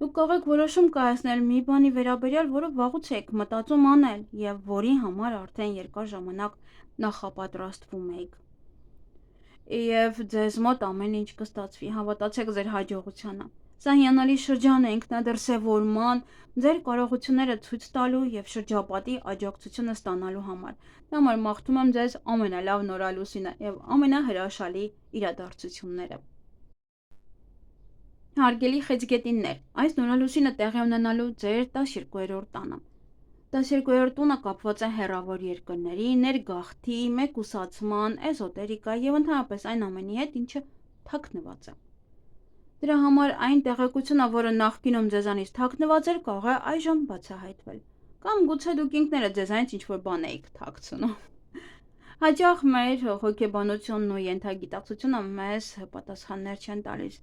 Դուք կարող եք որոշում կայացնել մի բանի վերաբերյալ, որը վաղուց եք մտածում անել եւ որի համար արդեն երկար ժամանակ նախապատրաստվում եք։ Եվ ձեզ մոտ ամեն ինչ կստացվի, հավատացեք ձեր հաջողությանը։ Սա հիանալի շրջան է ինքնադրսևորման, ձեր կարողությունները ցույց տալու եւ շրջապատի աջակցությունը ստանալու համար։ Դա համար մաղթում եմ ձեզ ամենալավ նորալուսինը եւ ամենահրաշալի իրադարձությունները։ Հարգելի խեցգետիններ, այս նորալուսինը տեղի ունենալու ձեր 12-րդ տանը։ 12-րդ տունը կապված է հեռավոր երկրների, ներգաղթի, մեկուսացման, էզոտերիկա եւ ընդհանրապես այն ամենի հետ, ինչը թաքնված է։ Դրա համար այն տեղեկությունը, որը նախկինում ձեզանից թաքնված էր, կարող է այժմ բացահայտվել։ Կամ գուցե դուք ինքներդ ձեզանից ինչ-որ բան եք թաքցնում։ Հաճախ մեր հոգեբանությունն ու ենթագիտակցությունը մեզ պատասխաններ չեն տալիս,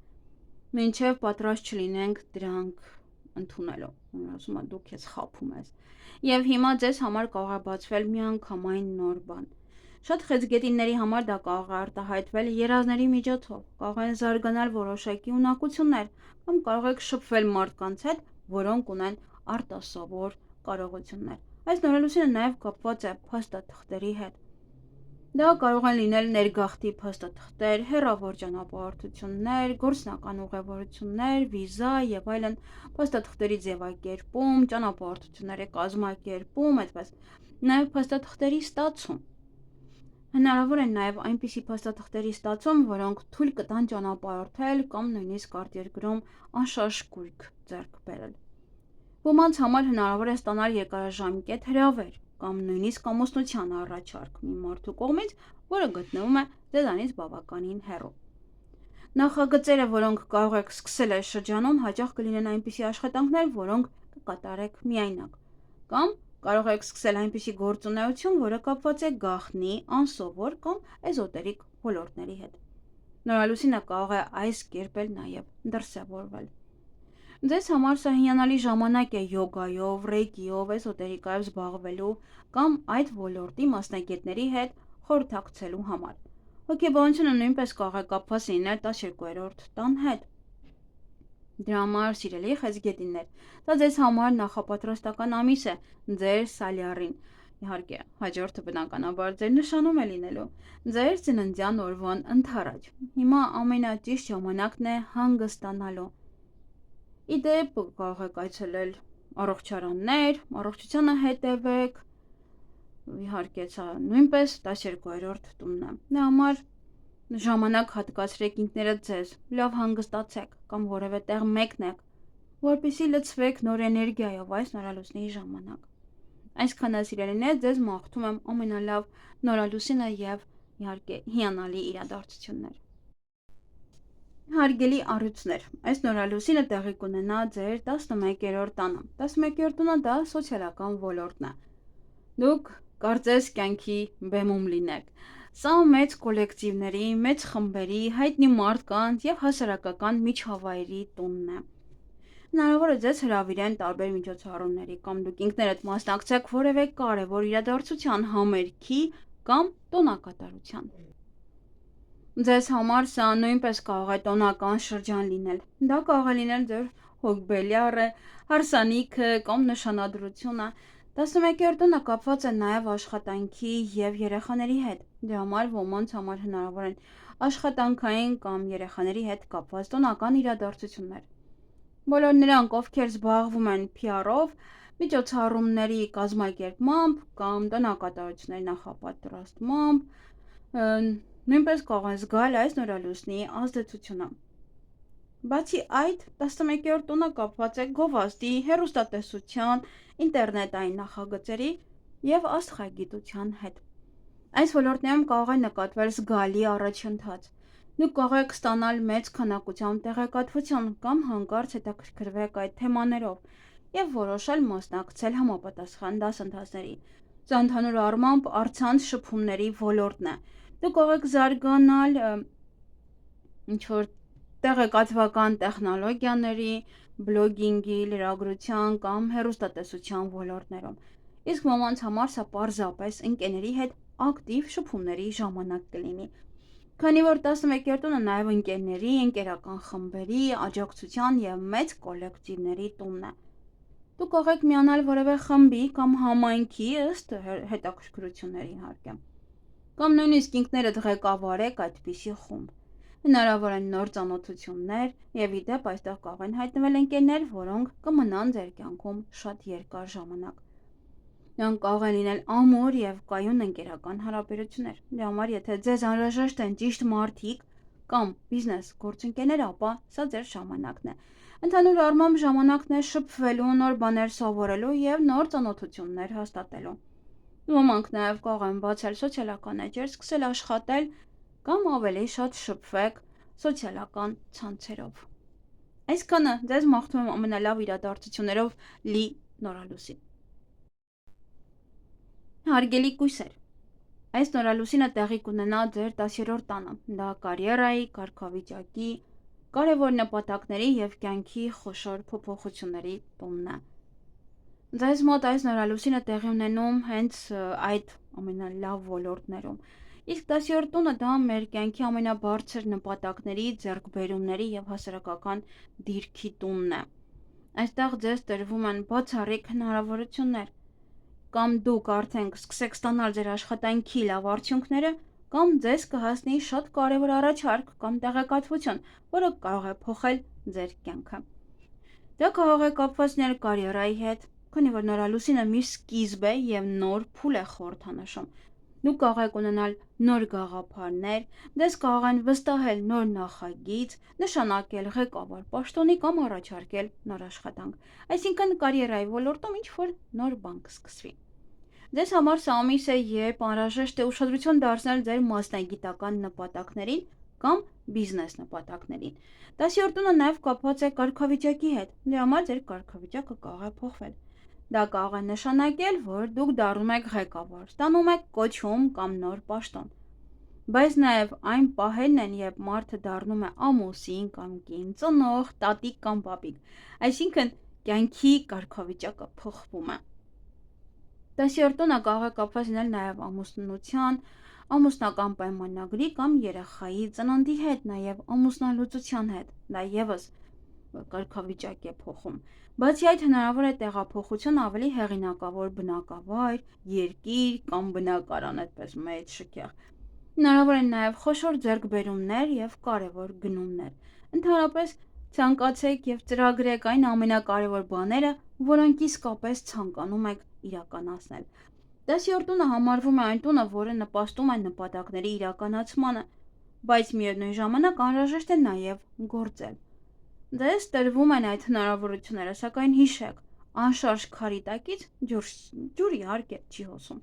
մինչև պատրաստ չլինենք դրանք ընդունելու։ Ասում եմ, դու քեզ խաբում ես։ Եվ հիմա ձեզ համար կարող է բացվել միանգամայն նոր բան։ Շատ խեցգետինների համար դա կարող է արտահայտվել երազների միջոցով, կարող են զարգանալ որոշակի ունակություններ, կամ կարող եք շփվել մարդկանց հետ, որոնք ունեն արտասովոր կարողություններ։ Այս նորալուսինը նաև կապված է փաստաթղթերի հետ։ Դա կարող են լինել ներգաղթի փաստաթղթեր, հեռավոր ճանապարհորդություններ, գործնական ուղևորություններ, վիզա եւ այլն, փաստաթղթերի ձևակերպում, ճանապարհորդությունների կազմակերպում, այդպես, նաեւ փաստաթղթերի ստացում։ Հնարավոր է նաեւ այնպիսի փաստաթղթերի ստացում, որոնք թույլ կտան ճանապարհորդել կամ նույնիսկ արտերկրում անշարժ կույք ձեռք բերել։ Ոմանց համար հնարավոր է ստանալ երկարաժամկետ հրավեր կամ նույնիսկ ամուսնության առաջարկ մի մարդու կողմից, որը գտնվում է ձեզանից բավականին հեռու։ Նախագծերը, որոնք կարող եք սկսել այս շրջանում, հաճախ կլինեն այնպիսի աշխատանքներ, որոնք կկատարեք միայնակ, կամ կարող եք սկսել այնպիսի գործունեություն, որը կապված է գաղտնի, անսովոր կամ էզոտերիկ ոլորտների հետ։ Նորալուսինը կարող է այս կերպ էլ նաև դրսևորվել։ Ձեզ համար սա հիանալի ժամանակ է յոգայով, ռեյկիով, էզոտերիկայով զբաղվելու կամ այդ ոլորտի մասնագետների հետ խորհրդակցելու համար։ Հոգեբանությունը նույնպես կարող է կապված լինել 12-րդ տան հետ։ Դրա համար, սիրելի խեցգետիններ, դա ձեզ համար նախապատրաստական ամիս է ձեր սալյարին։ Իհարկե, հաջորդը բնականաբար ձեր նշանում է լինելու ձեր ծննդյան օրվան ընդառաջ։ Հիմա ամենաճիշտ ժամանակն է հանգստանալու։ Իդեպ կարող եք այցելել առողջարաններ, առողջությանը հետևեք, իհարկե սա նույնպես 12-րդ տունն է։ Դա համար Ժամանակ հատկացրեք ինքներդ ձեզ, լավ հանգստացեք կամ որևէ տեղ մեկնեք, որպեսզի լցվեք նոր էներգիայով այս նորալուսնի ժամանակ։ Այսքանը սիրելիներ, ձեզ մաղթում եմ ամենալավ նորալուսինը եւ իհարկե հիանալի իրադարձություններ։ Հարգելի առյուծներ, այս նորալուսինը տեղի կունենա ձեր 11-րդ տանը։ 11-րդ տունը դա սոցիալական ոլորտն է։ Դուք կարծես կյանքի բեմում լինեք։ Սա մեծ կոլեկտիվների, մեծ խմբերի, հայտնի մարդկանց եւ հասարակական միջավայրի տունն է։ Հնարավոր է ձեզ հրավիրեն տարբեր միջոցառումների կամ դուք ինքներդ մասնակցեք որևէ կարևոր իրադարձության համերգի կամ տոնակատարության։ Ձեզ համար սա նույնպես կարող է տոնական շրջան լինել։ Դա կարող է լինել ձեր հոգբելյարը, հարսանիքը կամ նշանադրությունը։ 11-րդ տոնը կապված է նաև աշխատանքի եւ երեխաների հետ։ Դրա համար ոմանց համար հնարավոր են աշխատանքային կամ երեխաների հետ կապված տոնական իրադարձություններ։ Բոլոր նրանք, ովքեր զբաղվում են PR-ով, միջոցառումների կազմակերպմամբ կամ տոնակատարությունների նախապատրաստմամբ, նույնպես կարող են զգալ այս նորալուսնի ազդեցությունը։ Բացի այդ, 11-րդ տունը կապված է գովազդի, հեռուստատեսության, ինտերնետային նախագծերի եւ աստղագիտության հետ։ Այս ոլորտներում կարող է նկատվել զգալի առաջընթաց։ Դուք կարող եք ստանալ մեծ քանակությամբ տեղեկատվություն կամ հանկարծ հետաքրքրվեք այդ թեմաներով եւ որոշել մասնակցել համապատասխան դասընթացների։ Սա ընդհանուր առմամբ առցանց շփումների ոլորտն է։ Դուք կարող եք զարգանալ ինչ-որ տեղեկատվական տեխնոլոգիաների, բլոգինգի, լրագրության կամ հեռուստատեսության ոլորտներում։ Իսկ ոմանց համար սա պարզապես ընկերների հետ ակտիվ շփումների ժամանակ կլինի։ Քանի որ 11-րդ տունը նաև ընկերների, ընկերական խմբերի, աջակցության եւ մեծ կոլեկտիվների տունն է։ Դուք կարող եք միանալ որևէ խմբի կամ համայնքի ըստ հետաքրքրությունների իհարկե։ Կամ նույնիսկ ինքներդ ղեկավարեք այդպիսի խումբ։ Հնարավոր են նոր ծանոթություններ եւ ի դեպ այստեղ կարող են հայտնվել ընկերներ, որոնք կմնան ձեր կյանքում շատ երկար ժամանակ։ Նրանք կարող են լինել ամուր եւ կայուն ընկերական հարաբերություններ։ Դրա համար եթե ձեզ անհրաժեշտ են ճիշտ մարդիկ կամ բիզնես գործընկերներ, ապա սա ձեր ժամանակն է։ Ընդհանուր առմամբ ժամանակն է շփվելու, նոր բաներ սովորելու եւ նոր ծանոթություններ հաստատելու։ Ոմանք նաև կարող են բացել սոցիալական էջեր, սկսել աշխատել կամ ավելի շատ շփվեք սոցիալական ցանցերով։ Այսքանը ձեզ մաղթում եմ ամենալավ իրադարձություններով լի նորալուսին։ Հարգելի կույսեր, այս նորալուսինը տեղի կունենա ձեր 10-րդ տանը։ Դա կարիերայի, կարգավիճակի, կարևոր նպատակների եւ կյանքի խոշոր փոփոխությունների տունն է։ Ձեզ մոտ այս նորալուսինը տեղի ունենում հենց այդ ամենալավ ոլորտներում։ Իսկ 10-րդ տունը դա մեր կյանքի ամենաբարձր նպատակների, ձեռքբերումների եւ հասարակական դիրքի տունն է։ Այստեղ ձեզ տրվում են բացառիկ հնարավորություններ։ Կամ դուք արդեն կսկսեք ստանալ ձեր աշխատանքի լավ արդյունքները, կամ ձեզ կհասնի շատ կարևոր առաջարկ կամ տեղեկատվություն, որը կարող է փոխել ձեր կյանքը։ Դա կարող է կապված լինել կարիերայի հետ, քանի որ նորալուսինը մի սկիզբ է եւ նոր փուլ է խորհրդանշում։ Դուք կարող եք ունենալ նոր գաղափարներ, ձեզ կարող են վստահել նոր նախագիծ, նշանակել ղեկավար պաշտոնի կամ առաջարկել նոր աշխատանք։ Այսինքն կարիերայի ոլորտում ինչ-որ նոր բան կսկսվի։ Ձեզ համար սա ամիս է, երբ անհրաժեշտ է ուշադրություն դարձնել ձեր մասնագիտական նպատակներին կամ բիզնես նպատակներին։ 10-րդ տունը նաև կապված է կարգավիճակի հետ, դրա համար ձեր կարգավիճակը կարող է փոխվել։ Դա կարող է նշանակել, որ դուք դառնում եք ղեկավար, ստանում եք կոչում կամ նոր պաշտոն։ Բայց նաև այն պահերն են, երբ մարդը դառնում է ամուսին կամ կին, ծնող, տատիկ կամ պապիկ։ Այսինքն կյանքի կարգավիճակը փոխվում է։ 10-րդ տունը կարող է կապված լինել նաև ամուսնության, ամուսնական պայմանագրի կամ երեխայի ծննդի հետ, նաև ամուսնալուծության հետ։ Դա եւս կարգավիճակ է փոխում։ Բացի այդ, հնարավոր է տեղափոխություն ավելի հեղինակավոր բնակավայր, երկիր կամ բնակարան, այդպես մեծ շքեղ։ Հնարավոր են նաև խոշոր ձեռքբերումներ եւ կարևոր գնումներ։ Ընդհանրապես ցանկացեք եւ ծրագրեք այն ամենակարևոր բաները, որոնք իսկապես ցանկանում եք իրականացնել։ 10-րդ տունը համարվում է այն տունը, որը նպաստում է նպատակների իրականացմանը։ բայց միևնույն ժամանակ անհրաժեշտ է նաև գործել։ Ձեզ տրվում են այդ հնարավորությունները, սակայն հիշեք, անշարժ քարի տակից ջուր իհարկե չի հոսում։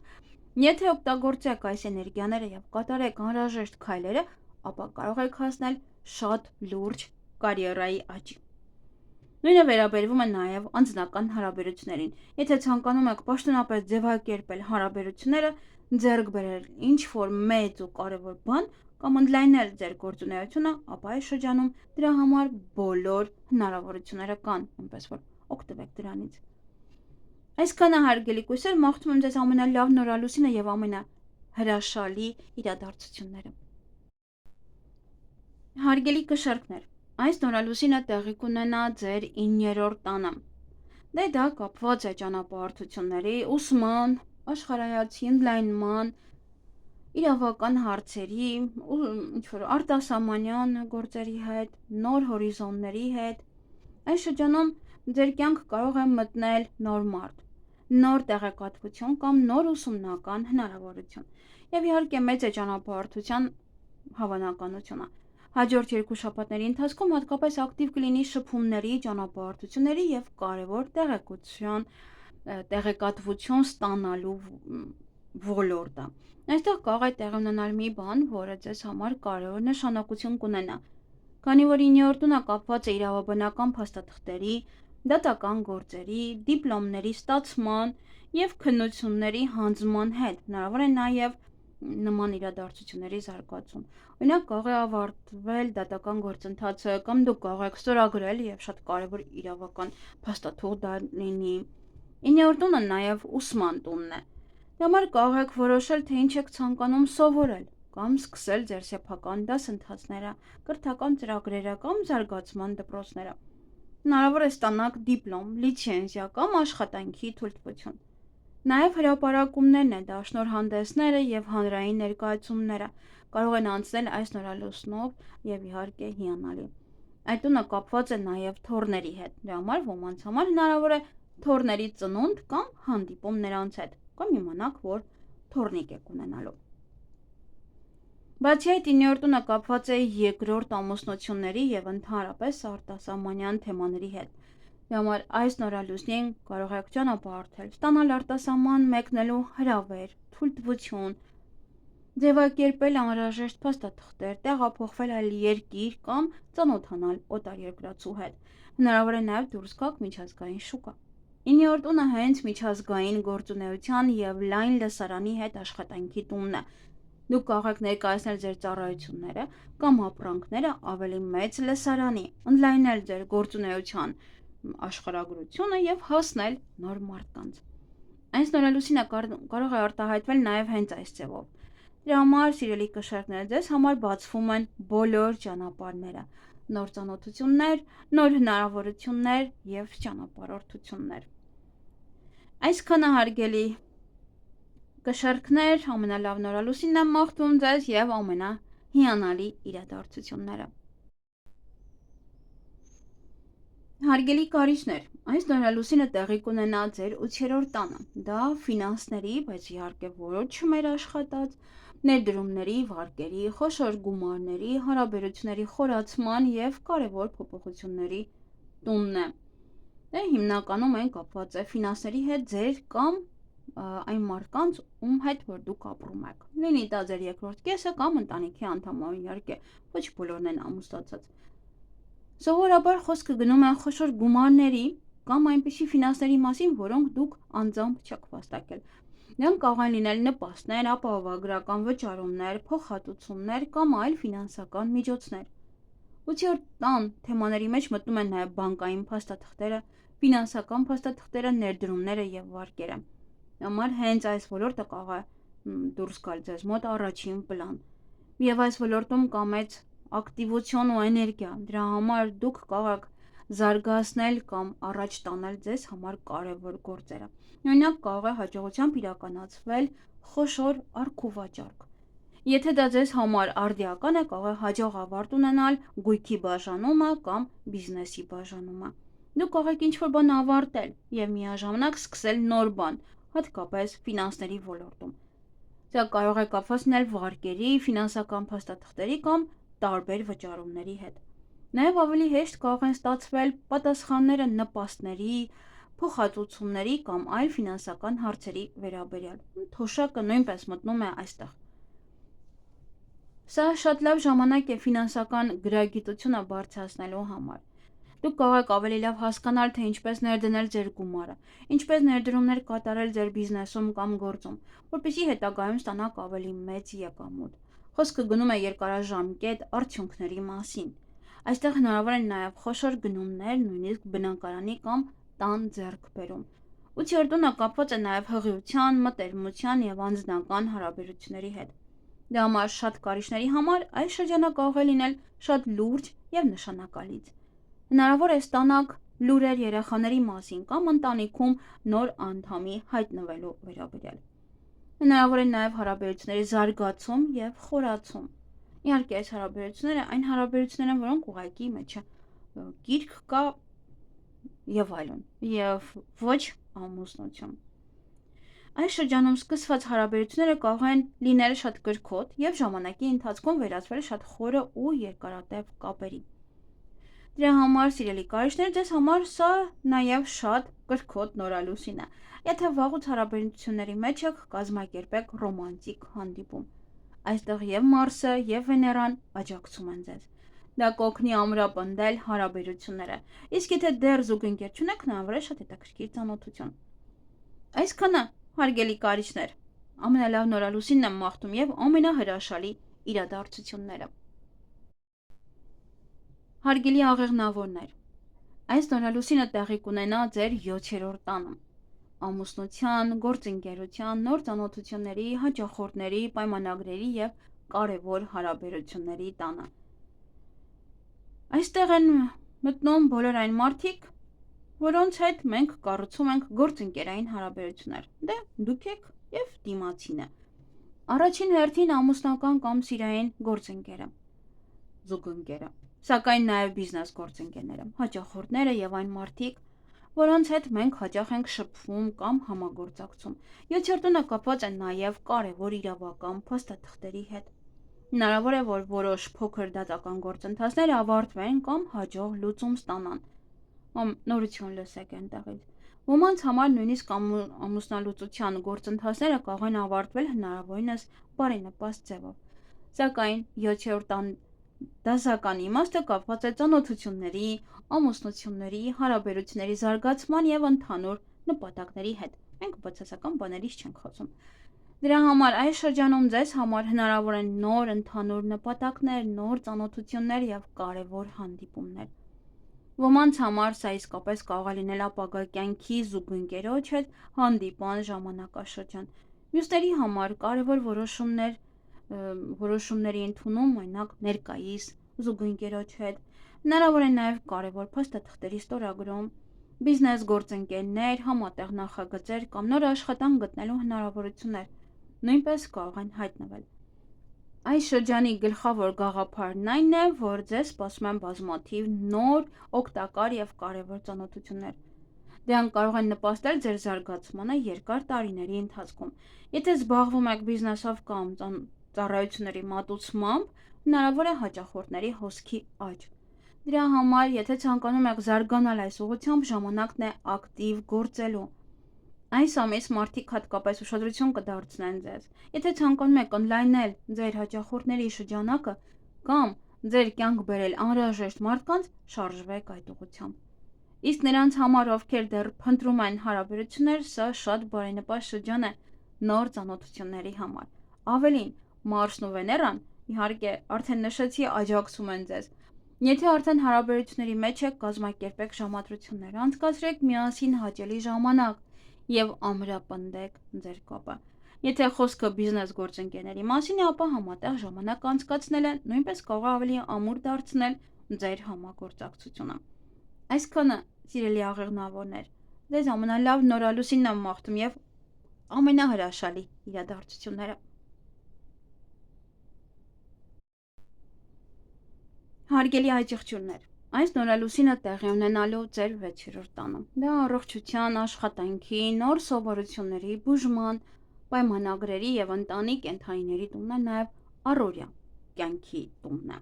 Եթե օգտագործեք այս էներգիաները եւ կատարեք անհրաժեշտ քայլերը, ապա կարող եք հասնել շատ լուրջ կարիերայի աճի։ Նույնը վերաբերվում է նաև անձնական հարաբերություններին։ Եթե ցանկանում եք պաշտոնապես ձևակերպել հարաբերությունները, ձեռք բերել ինչ-որ մեծ ու կարևոր բան կամ ընդլայնել ձեր գործունեությունը, ապա այս շրջանում դրա համար բոլոր հնարավորությունները կան, այնպես որ օգտվեք դրանից։ Այսքանը հարգելի կույսեր, մաղթում եմ ձեզ ամենալավ նորալուսինը եւ ամենահրաշալի իրադարձությունները։ Հարգելի կշեռքներ, այս նորալուսինը տեղի կունենա ձեր 9-րդ տանը։ Դա կապված է ճանապարհորդությունների, ուսման, աշխարհայացքի ընդլայնման, իրավական հարցերի, ինչ-որ արտասահմանյան գործերի հետ, նոր հորիզոնների հետ։ Այս շրջանում ձեր կյանք կարող է մտնել նոր մարդ, նոր տեղեկատվություն կամ նոր ուսումնական հնարավորություն։ Եվ իհարկե մեծ է ճանապարհորդության հավանականությունը։ Հաջորդ 2 շաբաթների ընթացքում հատկապես ակտիվ կլինի շփումների, ճանապարհորդությունների եւ կարևոր տեղեկատվություն ստանալու ոլորտը։ Այստեղ կարող է տեղի ունենալ մի բան, որը ձեզ համար կարևոր նշանակություն կունենա, քանի որ 9-րդ տունը կապված է իրավաբանական փաստաթղթերի, դատական գործերի, դիպլոմների ստացման եւ քննությունների հանձնման հետ։ Հնարավոր է նաեւ նման իրադարձությունների զարգացում։ Օրինակ կարող է ավարտվել դատական գործընթացը կամ դուք կարող եք ստորագրել եւ շատ կարեւոր իրավական փաստաթուղթ լինի։ 9-րդ տունը նաեւ ուսման տունն է։ Դրա համար կարող եք որոշել, թե ինչ եք ցանկանում սովորել կամ սկսել ձեր սեփական դասընթացները, կրթական ծրագրերը կամ զարգացման դպրոցները։ Հնարավոր է ստանաք դիպլոմ, լիցենզիա կամ աշխատանքի թույլտվություն։ Նաև հրապարակումներն են, դաշնորհանդեսները եւ հանրային ներկայացումները կարող են անցնել այս նորալուսնով եւ իհարկե հիանալի։ Այդ տունը կապված է նաև թորների հետ։ Դրա համար ոմանց համար հնարավոր է թորների ծնունդ կամ հանդիպում նրանց հետ, կամ իմանաք, որ թորնիկ եք ունենալու։ Բացի այդ 9-րդ տունը կապված է երկրորդ ամուսնությունների եւ ընդհանրապես արտասահմանյան թեմաների հետ։ Դրա համար այս նորալուսնին կարող եք ճանապարհորդել, ստանալ արտասահման մեկնելու հրավեր, թույլտվություն, ձևակերպել անհրաժեշտ փաստաթղթեր, տեղափոխվել այլ երկիր կամ ծանոթանալ օտարերկրացու հետ։ Հնարավոր է նաև դուրս գաք միջազգային շուկա։ 9-րդ տունը հենց միջազգային գործունեության եւ լայն լսարանի հետ աշխատանքի տունն է։ Դուք կարող եք ներկայացնել ձեր ծառայությունները կամ ապրանքները ավելի մեծ լսարանի, ընդլայնել ձեր գործունեության աշխարհագրությունը եւ հասնել նոր մարդկանց։ Այս նորալուսինը կարող է արտահայտվել նաեւ հենց այս ձևով։ Դրա համար, սիրելի կշեռքներ, ձեզ համար բացվում են բոլոր ճանապարհները, նոր ծանոթություններ, նոր հնարավորություններ եւ ճանապարհորդություններ։ Այսքանը հարգելի կշեռքներ, ամենալավ նորալուսինն եմ մաղթում ձեզ եւ ամենահիանալի իրադարձությունները։ Հարգելի կարիճներ, այս նորալուսինը տեղի կունենա ձեր 8-րդ տանը։ Դա ֆինանսների, բայց իհարկե որոշ չմեր աշխատած, ներդրումների, վարկերի, խոշոր գումարների, հարաբերությունների խորացման եւ կարևոր փոփոխությունների տունն է։ Դա հիմնականում այն կապված է ֆինանսների հետ ձեր կամ այն մարդկանց, ում հետ որ դուք ապրում եք։ Լինի դա ձեր երկրորդ կեսը կամ ընտանիքի անդամը, իհարկե, ոչ բոլորն են ամուսնացած։ Սովորաբար խոսքը գնում է խոշոր գումարների կամ այնպիսի ֆինանսների մասին, որոնք դուք անձամբ չեք վաստակել։ Նրանք կարող են լինել նպաստներ, ապահովագրական վճարումներ, փոխհատուցումներ կամ այլ ֆինանսական միջոցներ։ 8-րդ տան թեմաների մեջ մտնում են նաև բանկային փաստաթղթերը, ֆինանսական փաստաթղթերը, ներդրումները եւ վարկերը։ Համար հենց այս ոլորտը կարող է դուրս գալ ձեզ մոտ առաջին պլան։ Եվ այս ոլորտում կա մեծ ակտիվություն ու էներգիա։ Դրա համար դուք կարող եք զարգացնել կամ առաջ տանել ձեզ համար կարևոր գործերը։ Օրինակ կարող է հաջողությամբ իրականացվել խոշոր առքուվաճառք։ Եթե դա ձեզ համար արդիական է, կարող է հաջող ավարտ ունենալ գույքի բաժանումը կամ բիզնեսի բաժանումը։ Դուք կարող եք ինչ-որ բան ավարտել եւ միաժամանակ սկսել նոր բան, հատկապես ֆինանսների ոլորտում։ Սա կարող է կապված լինել վարկերի, ֆինանսական փաստաթղթերի կամ տարբեր վճարումների հետ։ Նաև ավելի հեշտ կարող են ստացվել պատասխանները նպաստների, փոխհատուցումների կամ այլ ֆինանսական հարցերի վերաբերյալ։ Թոշակը նույնպես մտնում է այստեղ։ Սա շատ լավ ժամանակ է ֆինանսական գրագիտությունը բարձրացնելու համար։ Դուք կարող եք ավելի լավ հասկանալ, թե ինչպես ներդնել ձեր գումարը, ինչպես ներդրումներ կատարել ձեր բիզնեսում կամ գործում, որպեսզի հետագայում ստանաք ավելի մեծ եկամուտ։ Խոսքը գնում է երկարաժամկետ արդյունքների մասին։ Այստեղ հնարավոր են նաև խոշոր գնումներ, նույնիսկ բնակարանի կամ տան ձեռքբերում։ 8-րդ տունը կապված է նաև հղիության, մտերմության և անձնական հարաբերությունների հետ։ Դրա համար շատ կարիչների համար այս շրջանը կարող է լինել շատ լուրջ և նշանակալից։ Հնարավոր է ստանաք լուրեր երեխաների մասին կամ ընտանիքում նոր անդամի հայտնվելու վերաբերյալ։ Հնարավոր է նաև հարաբերությունների զարգացում և խորացում։ Իհարկե, այս հարաբերությունները այն հարաբերությունները, որոնք ուղղակի մեջը գիրք կա եւ այլն, եւ ոչ ամուսնություն։ Այս շրջանում սկսված հարաբերությունները կարող են լինել շատ կրքոտ եւ ժամանակի ընթացքում վերածվել շատ խորը ու երկարատև կապերի։ Դրա համար, սիրելի կարիչներ, ձեզ համար սա նաեւ շատ կրքոտ նորալուսին է։ Եթե վաղուց հարաբերությունների մեջ եք, կազմակերպեք ռոմանտիկ հանդիպում։ Այստեղ եւ Մարսը եւ Վեներան աջակցում են ձեզ։ Դա կօգնի ամրապնդել հարաբերությունները։ Իսկ եթե դեռ զուգընկեր չունեք, հնարավոր է շատ հետաքրքիր ծանոթություն։ Այսքանը, հարգելի կարիչներ, ամենալավ նորալուսինն եմ մաղթում եւ ամենահրաշալի իրադարձությունները։ Հարգելի աղեղնավորներ, այս նորալուսինը տեղի կունենա ձեր 7-րդ տանը։ Ամուսնության, գործընկերության, նոր ծանոթությունների, հաճախորդների, պայմանագրերի եւ կարևոր հարաբերությունների տանը։ Այստեղ են մտնում բոլոր այն մարդիկ, որոնց հետ մենք կառուցում ենք գործընկերային հարաբերություններ։ Դե դուք եք եւ դիմացինը։ Առաջին հերթին ամուսնական կամ սիրային գործընկերը, զուգընկերը, սակայն նաեւ բիզնես գործընկերները, հաճախորդները եւ այն մարդիկ, որոնց հետ մենք հաճախ ենք շփվում կամ համագործակցում։ 7-րդ տունը կապված է նաեւ կարևոր իրավական փաստաթղթերի հետ։ Հնարավոր է, որ որոշ փոքր դատական գործընթացներ ավարտվեն կամ հաջող լուծում ստանան։ Նորություն լսեք այնտեղից։ Ոմանց համար նույնիսկ ամուսնալուծության գործընթացները կարող են ավարտվել հնարավորինս բարենպաստ ձևով։ Սակայն 7-րդ դասական իմաստը կապված է ծանոթությունների, ամուսնությունների, հարաբերությունների զարգացման եւ ընդհանուր նպատակների հետ։ Մենք բացասական բաներից չենք խոսում։ Դրա համար այս շրջանում ձեզ համար հնարավոր են նոր ընդհանուր նպատակներ, նոր ծանոթություններ եւ կարևոր հանդիպումներ։ Ոմանց համար սա իսկապես կարող է լինել ապագա կյանքի զուգընկերոջ հետ հանդիպան ժամանակաշրջան։ Մյուսների համար կարևոր որոշումների ընդունում, օրինակ ներկայիս զուգընկերոջ հետ։ Հնարավոր է նաև կարևոր փաստաթղթերի ստորագրում, բիզնես գործընկերներ, համատեղ նախագծեր կամ նոր աշխատանք գտնելու հնարավորություններ նույնպես կարող են հայտնվել։ Այս շրջանի գլխավոր գաղափարն այն է, որ ձեզ սպասում են բազմաթիվ նոր, օգտակար եւ կարևոր ծանոթություններ։ Դրանք կարող են նպաստել ձեր զարգացմանը երկար տարիների ընթացքում։ Եթե զբաղվում եք բիզնեսով կամ ծառայությունների մատուցմամբ, հնարավոր է հաճախորդների հոսքի աճ։ Դրա համար, եթե ցանկանում եք զարգանալ այս ուղղությամբ, ժամանակն է ակտիվ գործելու։ Այս ամիս մարդիկ հատկապես ուշադրություն կդարձնեն ձեզ։ Եթե ցանկանում եք ընդլայնել ձեր հաճախորդների շրջանակը կամ ձեր կյանք բերել անհրաժեշտ մարդկանց, շարժվեք այդ ուղղությամբ։ Իսկ նրանց համար, ովքեր դեռ փնտրում են հարաբերություններ, սա շատ բարենպաստ շրջան է նոր ծանոթությունների համար։ Ավելին, Մարսն ու Վեներան, իհարկե, արդեն նշեցի, աջակցում են ձեզ։ Եթե արդեն հարաբերությունների մեջ եք, կազմակերպեք ժամադրություններ, անցկացրեք միասին հաճելի ժամանակ եւ ամրապնդեք ձեր կապը։ Եթե խոսքը բիզնես գործընկերների մասին է, ապա համատեղ ժամանակ անցկացնելը նույնպես կարող է ավելի ամուր դարձնել ձեր համագործակցությունը։ Այսքանը, սիրելի աղեղնավորներ, ձեզ ամենալավ նորալուսինն եմ մաղթում եւ ամենահրաշալի իրադարձությունները։ Հարգելի այճղջուրներ, այս նորալուսինը տեղի ունենալու ձեր 6-րդ տանը։ Դա առողջության, աշխատանքի, նոր սովորությունների, բուժման, պայմանագրերի և ընտանի կենդանիների տունն է նաև առօրյա կյանքի տունն է։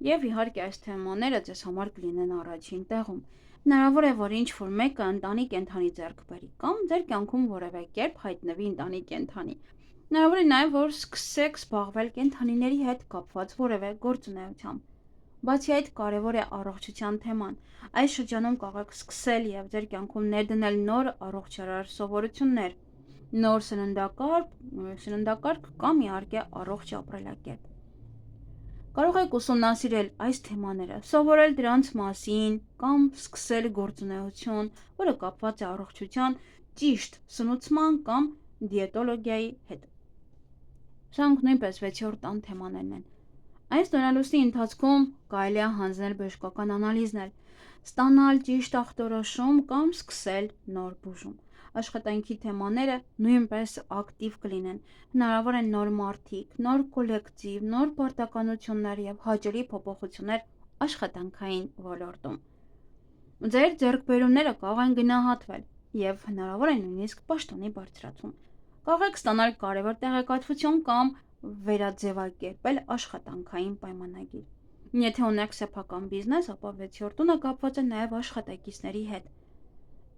Եվ իհարկե այս թեմաները ձեզ համար կլինեն առաջին տեղում։ Հնարավոր է, որ ինչ-որ մեկը ընտանի կենդանի ձեռք բերի կամ ձեր կյանքում որևէ կերպ հայտնվի ընտանի կենդանի։ Հնարավոր է նաև, որ սկսեք զբաղվել կենդանիների հետ կապված որևէ գործունեությամբ։ Բացի այդ, կարևոր է առողջության թեման։ Այս շրջանում կարող եք սկսել և ձեր կյանքում ներդնել նոր առողջարար սովորություններ, նոր սննդակարգ կամ իհարկե առողջ ապրելակերպ։ Կարող եք ուսումնասիրել այս թեմաները, սովորել դրանց մասին կամ սկսել գործունեություն, որը կապված է առողջության ճիշտ սնուցման կամ դիետոլոգիայի հետ։ Սրանք նույնպես 6-րդ տան թեմաներն են։ Այս նորալուսնի ընթացքում կարելի է հանձնել բժշկական անալիզներ, ստանալ ճիշտ ախտորոշում կամ սկսել նոր բուժում։ Աշխատանքի թեմաները նույնպես ակտիվ կլինեն։ Հնարավոր են նոր մարդիկ, նոր կոլեկտիվ, նոր պարտականություններ և հաճելի փոփոխություններ աշխատանքային ոլորտում։ Ձեր ձեռքբերումները կարող են գնահատվել և հնարավոր է նույնիսկ պաշտոնի բարձրացում։ Կարող եք ստանալ կարևոր տեղեկատվություն կամ վերաձևակերպել աշխատանքային պայմանագիր։ Եթե ունեք սեփական բիզնես, ապա 6-րդ տունը կապված է նաև աշխատակիցների հետ։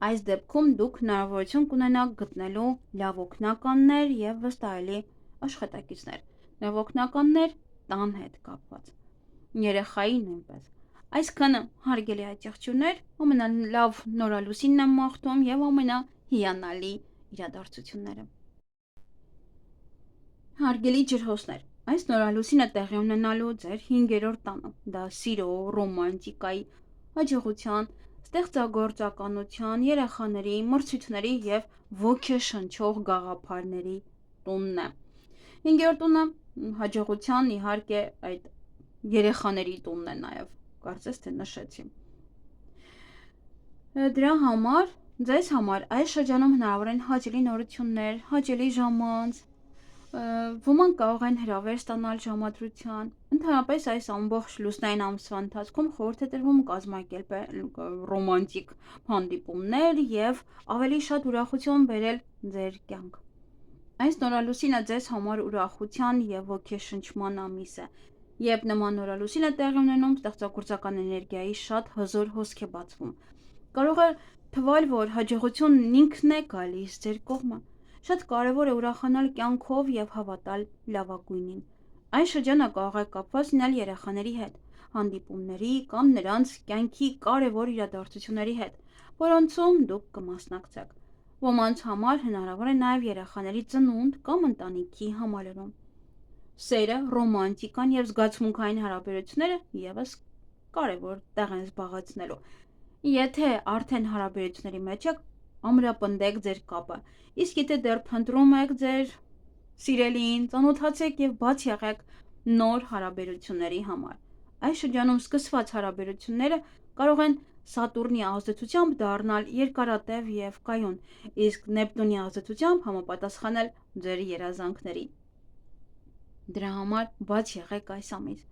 Այս դեպքում դուք հնարավորություն կունենաք գտնելու լավ օգնականներ և վստահելի աշխատակիցներ։ Լավ օգնականներ տան հետ կապված։ Երեխայի նույնպես։ Այսքանը հարգելի աջակցություններ, ամենալավ նորալուսինն եմ մաղթում և ամենահիանալի իրադարձությունները։ Հարգելի ջրհոսներ, այս նորալուսինը տեղի ունենալու ձեր 5-րդ տանը, դա սիրո, ռոմանտիկայի, հաջողության, ստեղծագործականության, երեխաների, մրցույթների և ոգեշնչող գաղափարների տունն է։ 5-րդ տունը հաջողության, իհարկե, այդ երեխաների տունն է նաև, կարծես թե նշեցի։ Դրա համար, ձեզ համար այս շրջանում հնարավոր են հաճելի նորություններ, հաճելի ժամանց, ոմանք կարող են հրավեր ստանալ ժամադրության։ Ընդհանրապես այս ամբողջ լուսնային ամսվա ընթացքում խորհուրդ է տրվում կազմակերպել ռոմանտիկ հանդիպումներ և ավելի շատ ուրախություն բերել ձեր կյանք։ Այս նորալուսինը ձեզ համար ուրախության և ոգեշնչման ամիս է։ Երբ նման նորալուսին է տեղի ունենում, ստեղծագործական էներգիայի շատ հզոր հոսք է բացվում։ Կարող է թվալ, որ հաջողությունն ինքն է գալիս ձեր կողմը։ Շատ կարևոր է ուրախանալ կյանքով և հավատալ լավագույնին։ Այս շրջանը կարող է կապված լինել երեխաների հետ, հանդիպումների կամ նրանց կյանքի կարևոր իրադարձությունների հետ, որոնցում դուք կմասնակցեք։ Ոմանց համար հնարավոր է նաև երեխաների ծնունդ կամ ընտանիքի համալրում։ Սերը, ռոմանտիկան և զգացմունքային հարաբերությունները ևս կարևոր տեղ են զբաղեցնելու։ Եթե արդեն հարաբերությունների մեջ եք, ամրապնդեք ձեր կապը, իսկ եթե դեռ փնտրում եք ձեր սիրելիին, ծանոթացեք և բաց եղեք նոր հարաբերությունների համար։ Այս շրջանում սկսված հարաբերությունները կարող են Սատուրնի ազդեցությամբ դառնալ երկարատև և կայուն, իսկ Նեպտունի ազդեցությամբ համապատասխանել ձեր երազանքներին։ Դրա համար բաց եղեք այս ամիս։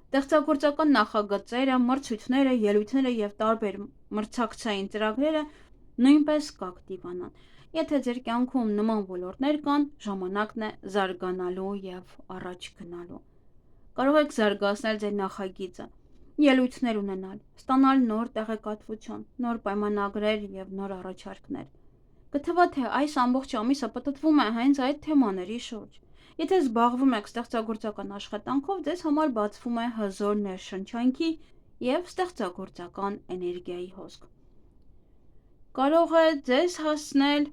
Ստեղծագործական նախագծերը, մրցույթները, ելույթները և տարբեր մրցակցային ծրագրերը նույնպես կակտիվանան։ Եթե ձեր կյանքում նման ոլորտներ կան, ժամանակն է զարգանալու և առաջ գնալու։ Կարող եք զարգացնել ձեր նախագիծը, ելույթներ ունենալ, ստանալ նոր տեղեկատվություն, նոր պայմանագրեր և նոր առաջարկներ։ Կթվա, թե այս ամբողջ ամիսը պտտվում է հենց այդ թեմաների շուրջ։ Եթե զբաղվում եք ստեղծագործական աշխատանքով, ձեզ համար բացվում է հզոր ներշնչանքի և ստեղծագործական էներգիայի հոսք։ Կարող է ձեզ հասնել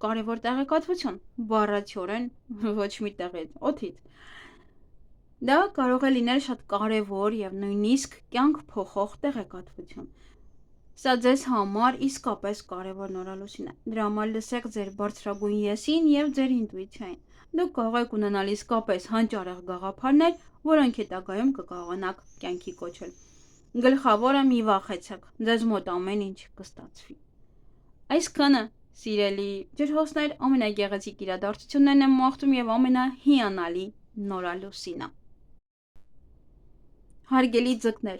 կարևոր տեղեկատվություն, բառացիորեն ոչ մի տեղից, օդից։ Դա կարող է լինել շատ կարևոր և նույնիսկ կյանք փոխող տեղեկատվություն։ Սա ձեզ համար իսկապես կարևոր նորալուսին է։ Դրա համար լսեք ձեր բարձրագույն եսին և ձեր ինտուիցիային։ Դուք կարող եք ունենալ իսկապես հանճարեղ գաղափարներ, որոնք հետագայում կկարողանաք կյանքի կոչել։ Գլխավորը մի վախեցեք, ձեզ մոտ ամեն ինչ կստացվի։ Այսքանը, սիրելի ջրհոսներ, ամենագեղեցիկ իրադարձություններն եմ մաղթում և ամենահիանալի նորալուսինը։ Հարգելի ձկներ,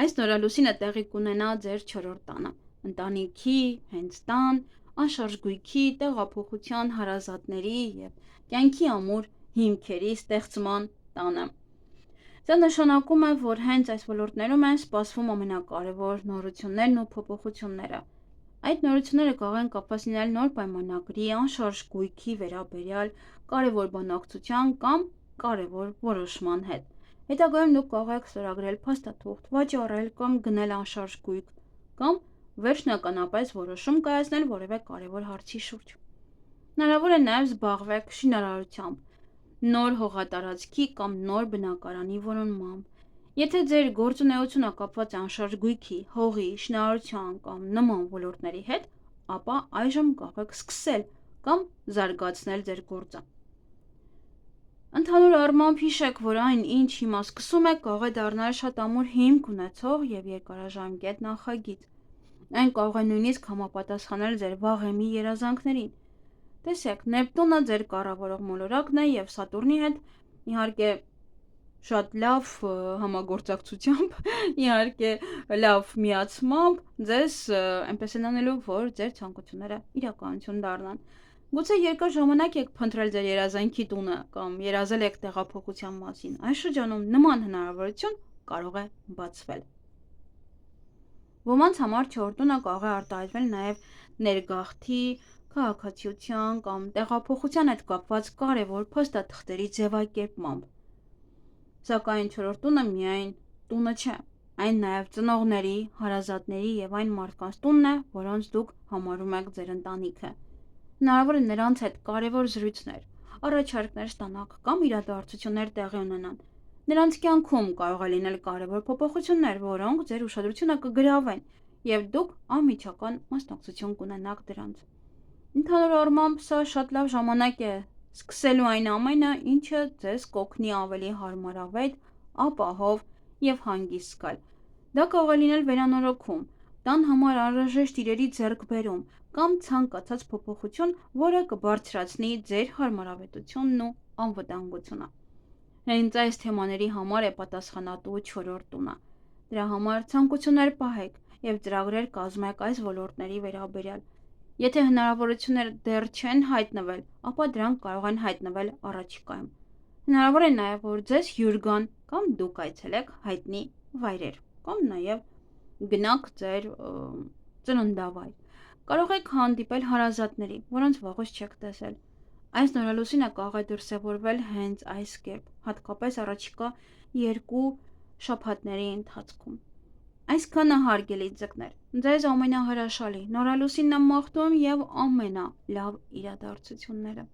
այս նորալուսինը տեղի կունենա ձեր 4-րդ տանը, ընտանիքի հենց տան, անշարժ գույքի, տեղափոխության, հարազատների և կյանքի ամուր հիմքերի ստեղծման տանը։ Դա նշանակում է, որ հենց այս ոլորտներում են սպասվում ամենակարևոր նորություններն ու փոփոխությունները։ Այդ նորությունները կարող են կապված լինել նոր պայմանագրի, անշարժ գույքի վերաբերյալ կարևոր բանակցության կամ կարևոր որոշման հետ։ Հետագայում դուք կարող եք ստորագրել փաստաթուղթ, վաճառել կամ գնել անշարժ գույք կամ վերջնականապես որոշում կայացնել որևէ կարևոր հարցի շուրջ։ Հնարավոր է նաև զբաղվեք շինարարությամբ, նոր հողատարածքի կամ նոր բնակարանի որոնմամբ։ Եթե ձեր գործունեությունը կապված է անշարժ գույքի, հողի, շինարարության կամ նման ոլորտների հետ, ապա այժմ կարող եք սկսել կամ զարգացնել ձեր գործը։ Ընդհանուր առմամբ հիշեք, որ այն, ինչ հիմա սկսում եք, կարող է դառնալ շատ ամուր հիմք ունեցող և երկարաժամկետ նախագիծ։ Այն կարող է նույնիսկ համապատասխանել ձեր վաղեմի երազանքներին։ Տեսեք, Նեպտունը ձեր կառավարող մոլորակն է և Սատուրնի հետ, իհարկե, շատ լավ համագործակցությամբ, իհարկե, լավ միացմամբ ձեզ այնպես են անելու, որ ձեր ցանկությունները իրականություն դառնան։ Գուցե երկար ժամանակ եք փնտրել ձեր երազանքի տունը կամ երազել եք տեղափոխության մասին։ Այս շրջանում նման հնարավորություն կարող է բացվել։ Ոմանց համար չորրորդ տունը կարող է արտահայտվել նաև ներգաղթի, քաղաքացիության կամ տեղափոխության հետ կապված կարևոր փաստաթղթերի ձևակերպմամբ։ Սակայն չորրորդ տունը միայն տունը չէ, այն նաև ծնողների, հարազատների և այն մարդկանց տունն է, որոնց դուք համարում եք ձեր ընտանիքը։ Հնարավոր է նրանց հետ կարևոր զրույցներ, առաջարկներ ստանաք կամ իրադարձություններ տեղի ունենան։ Նրանց կյանքում կարող է լինել կարևոր փոփոխություններ, որոնք ձեր ուշադրությունը կգրավեն, և դուք անմիջական մասնակցություն կունենաք դրանց։ Ընդհանուր առմամբ, սա շատ լավ ժամանակ է սկսելու այն ամենը, ինչը ձեզ կօգնի ավելի հարմարավետ, ապահով և հանգիստ զգալ։ Դա կարող է լինել վերանորոգում, տան համար անհրաժեշտ իրերի ձեռքբերում կամ ցանկացած փոփոխություն, որը կբարձրացնի ձեր հարմարավետությունն ու անվտանգությունը։ Հենց այս թեմաների համար է պատասխանատու չորրորդ տունը։ Դրա համար ցանկություններ պահեք և ծրագրեր կազմեք այս ոլորտների վերաբերյալ։ Եթե հնարավորությունները դեռ չեն հայտնվել, ապա դրանք կարող են հայտնվել առաջիկայում։ Հնարավոր է նաև, որ ձեզ հյուր գան կամ դուք այցելեք հայտնի վայրեր, կամ նաև գնաք ձեր ծննդավայր։ Կարող եք հանդիպել հարազատների, որոնց վաղուց չեք տեսել։ Այս նորալուսինը կարող է դրսևորվել հենց այս կերպ, հատկապես առաջիկա 2 շաբաթների ընթացքում։ Այսքանը հարգելի ձկներ, ձեզ ամենահրաշալի նորալուսինն եմ մաղթում և ամենալավ իրադարձությունները։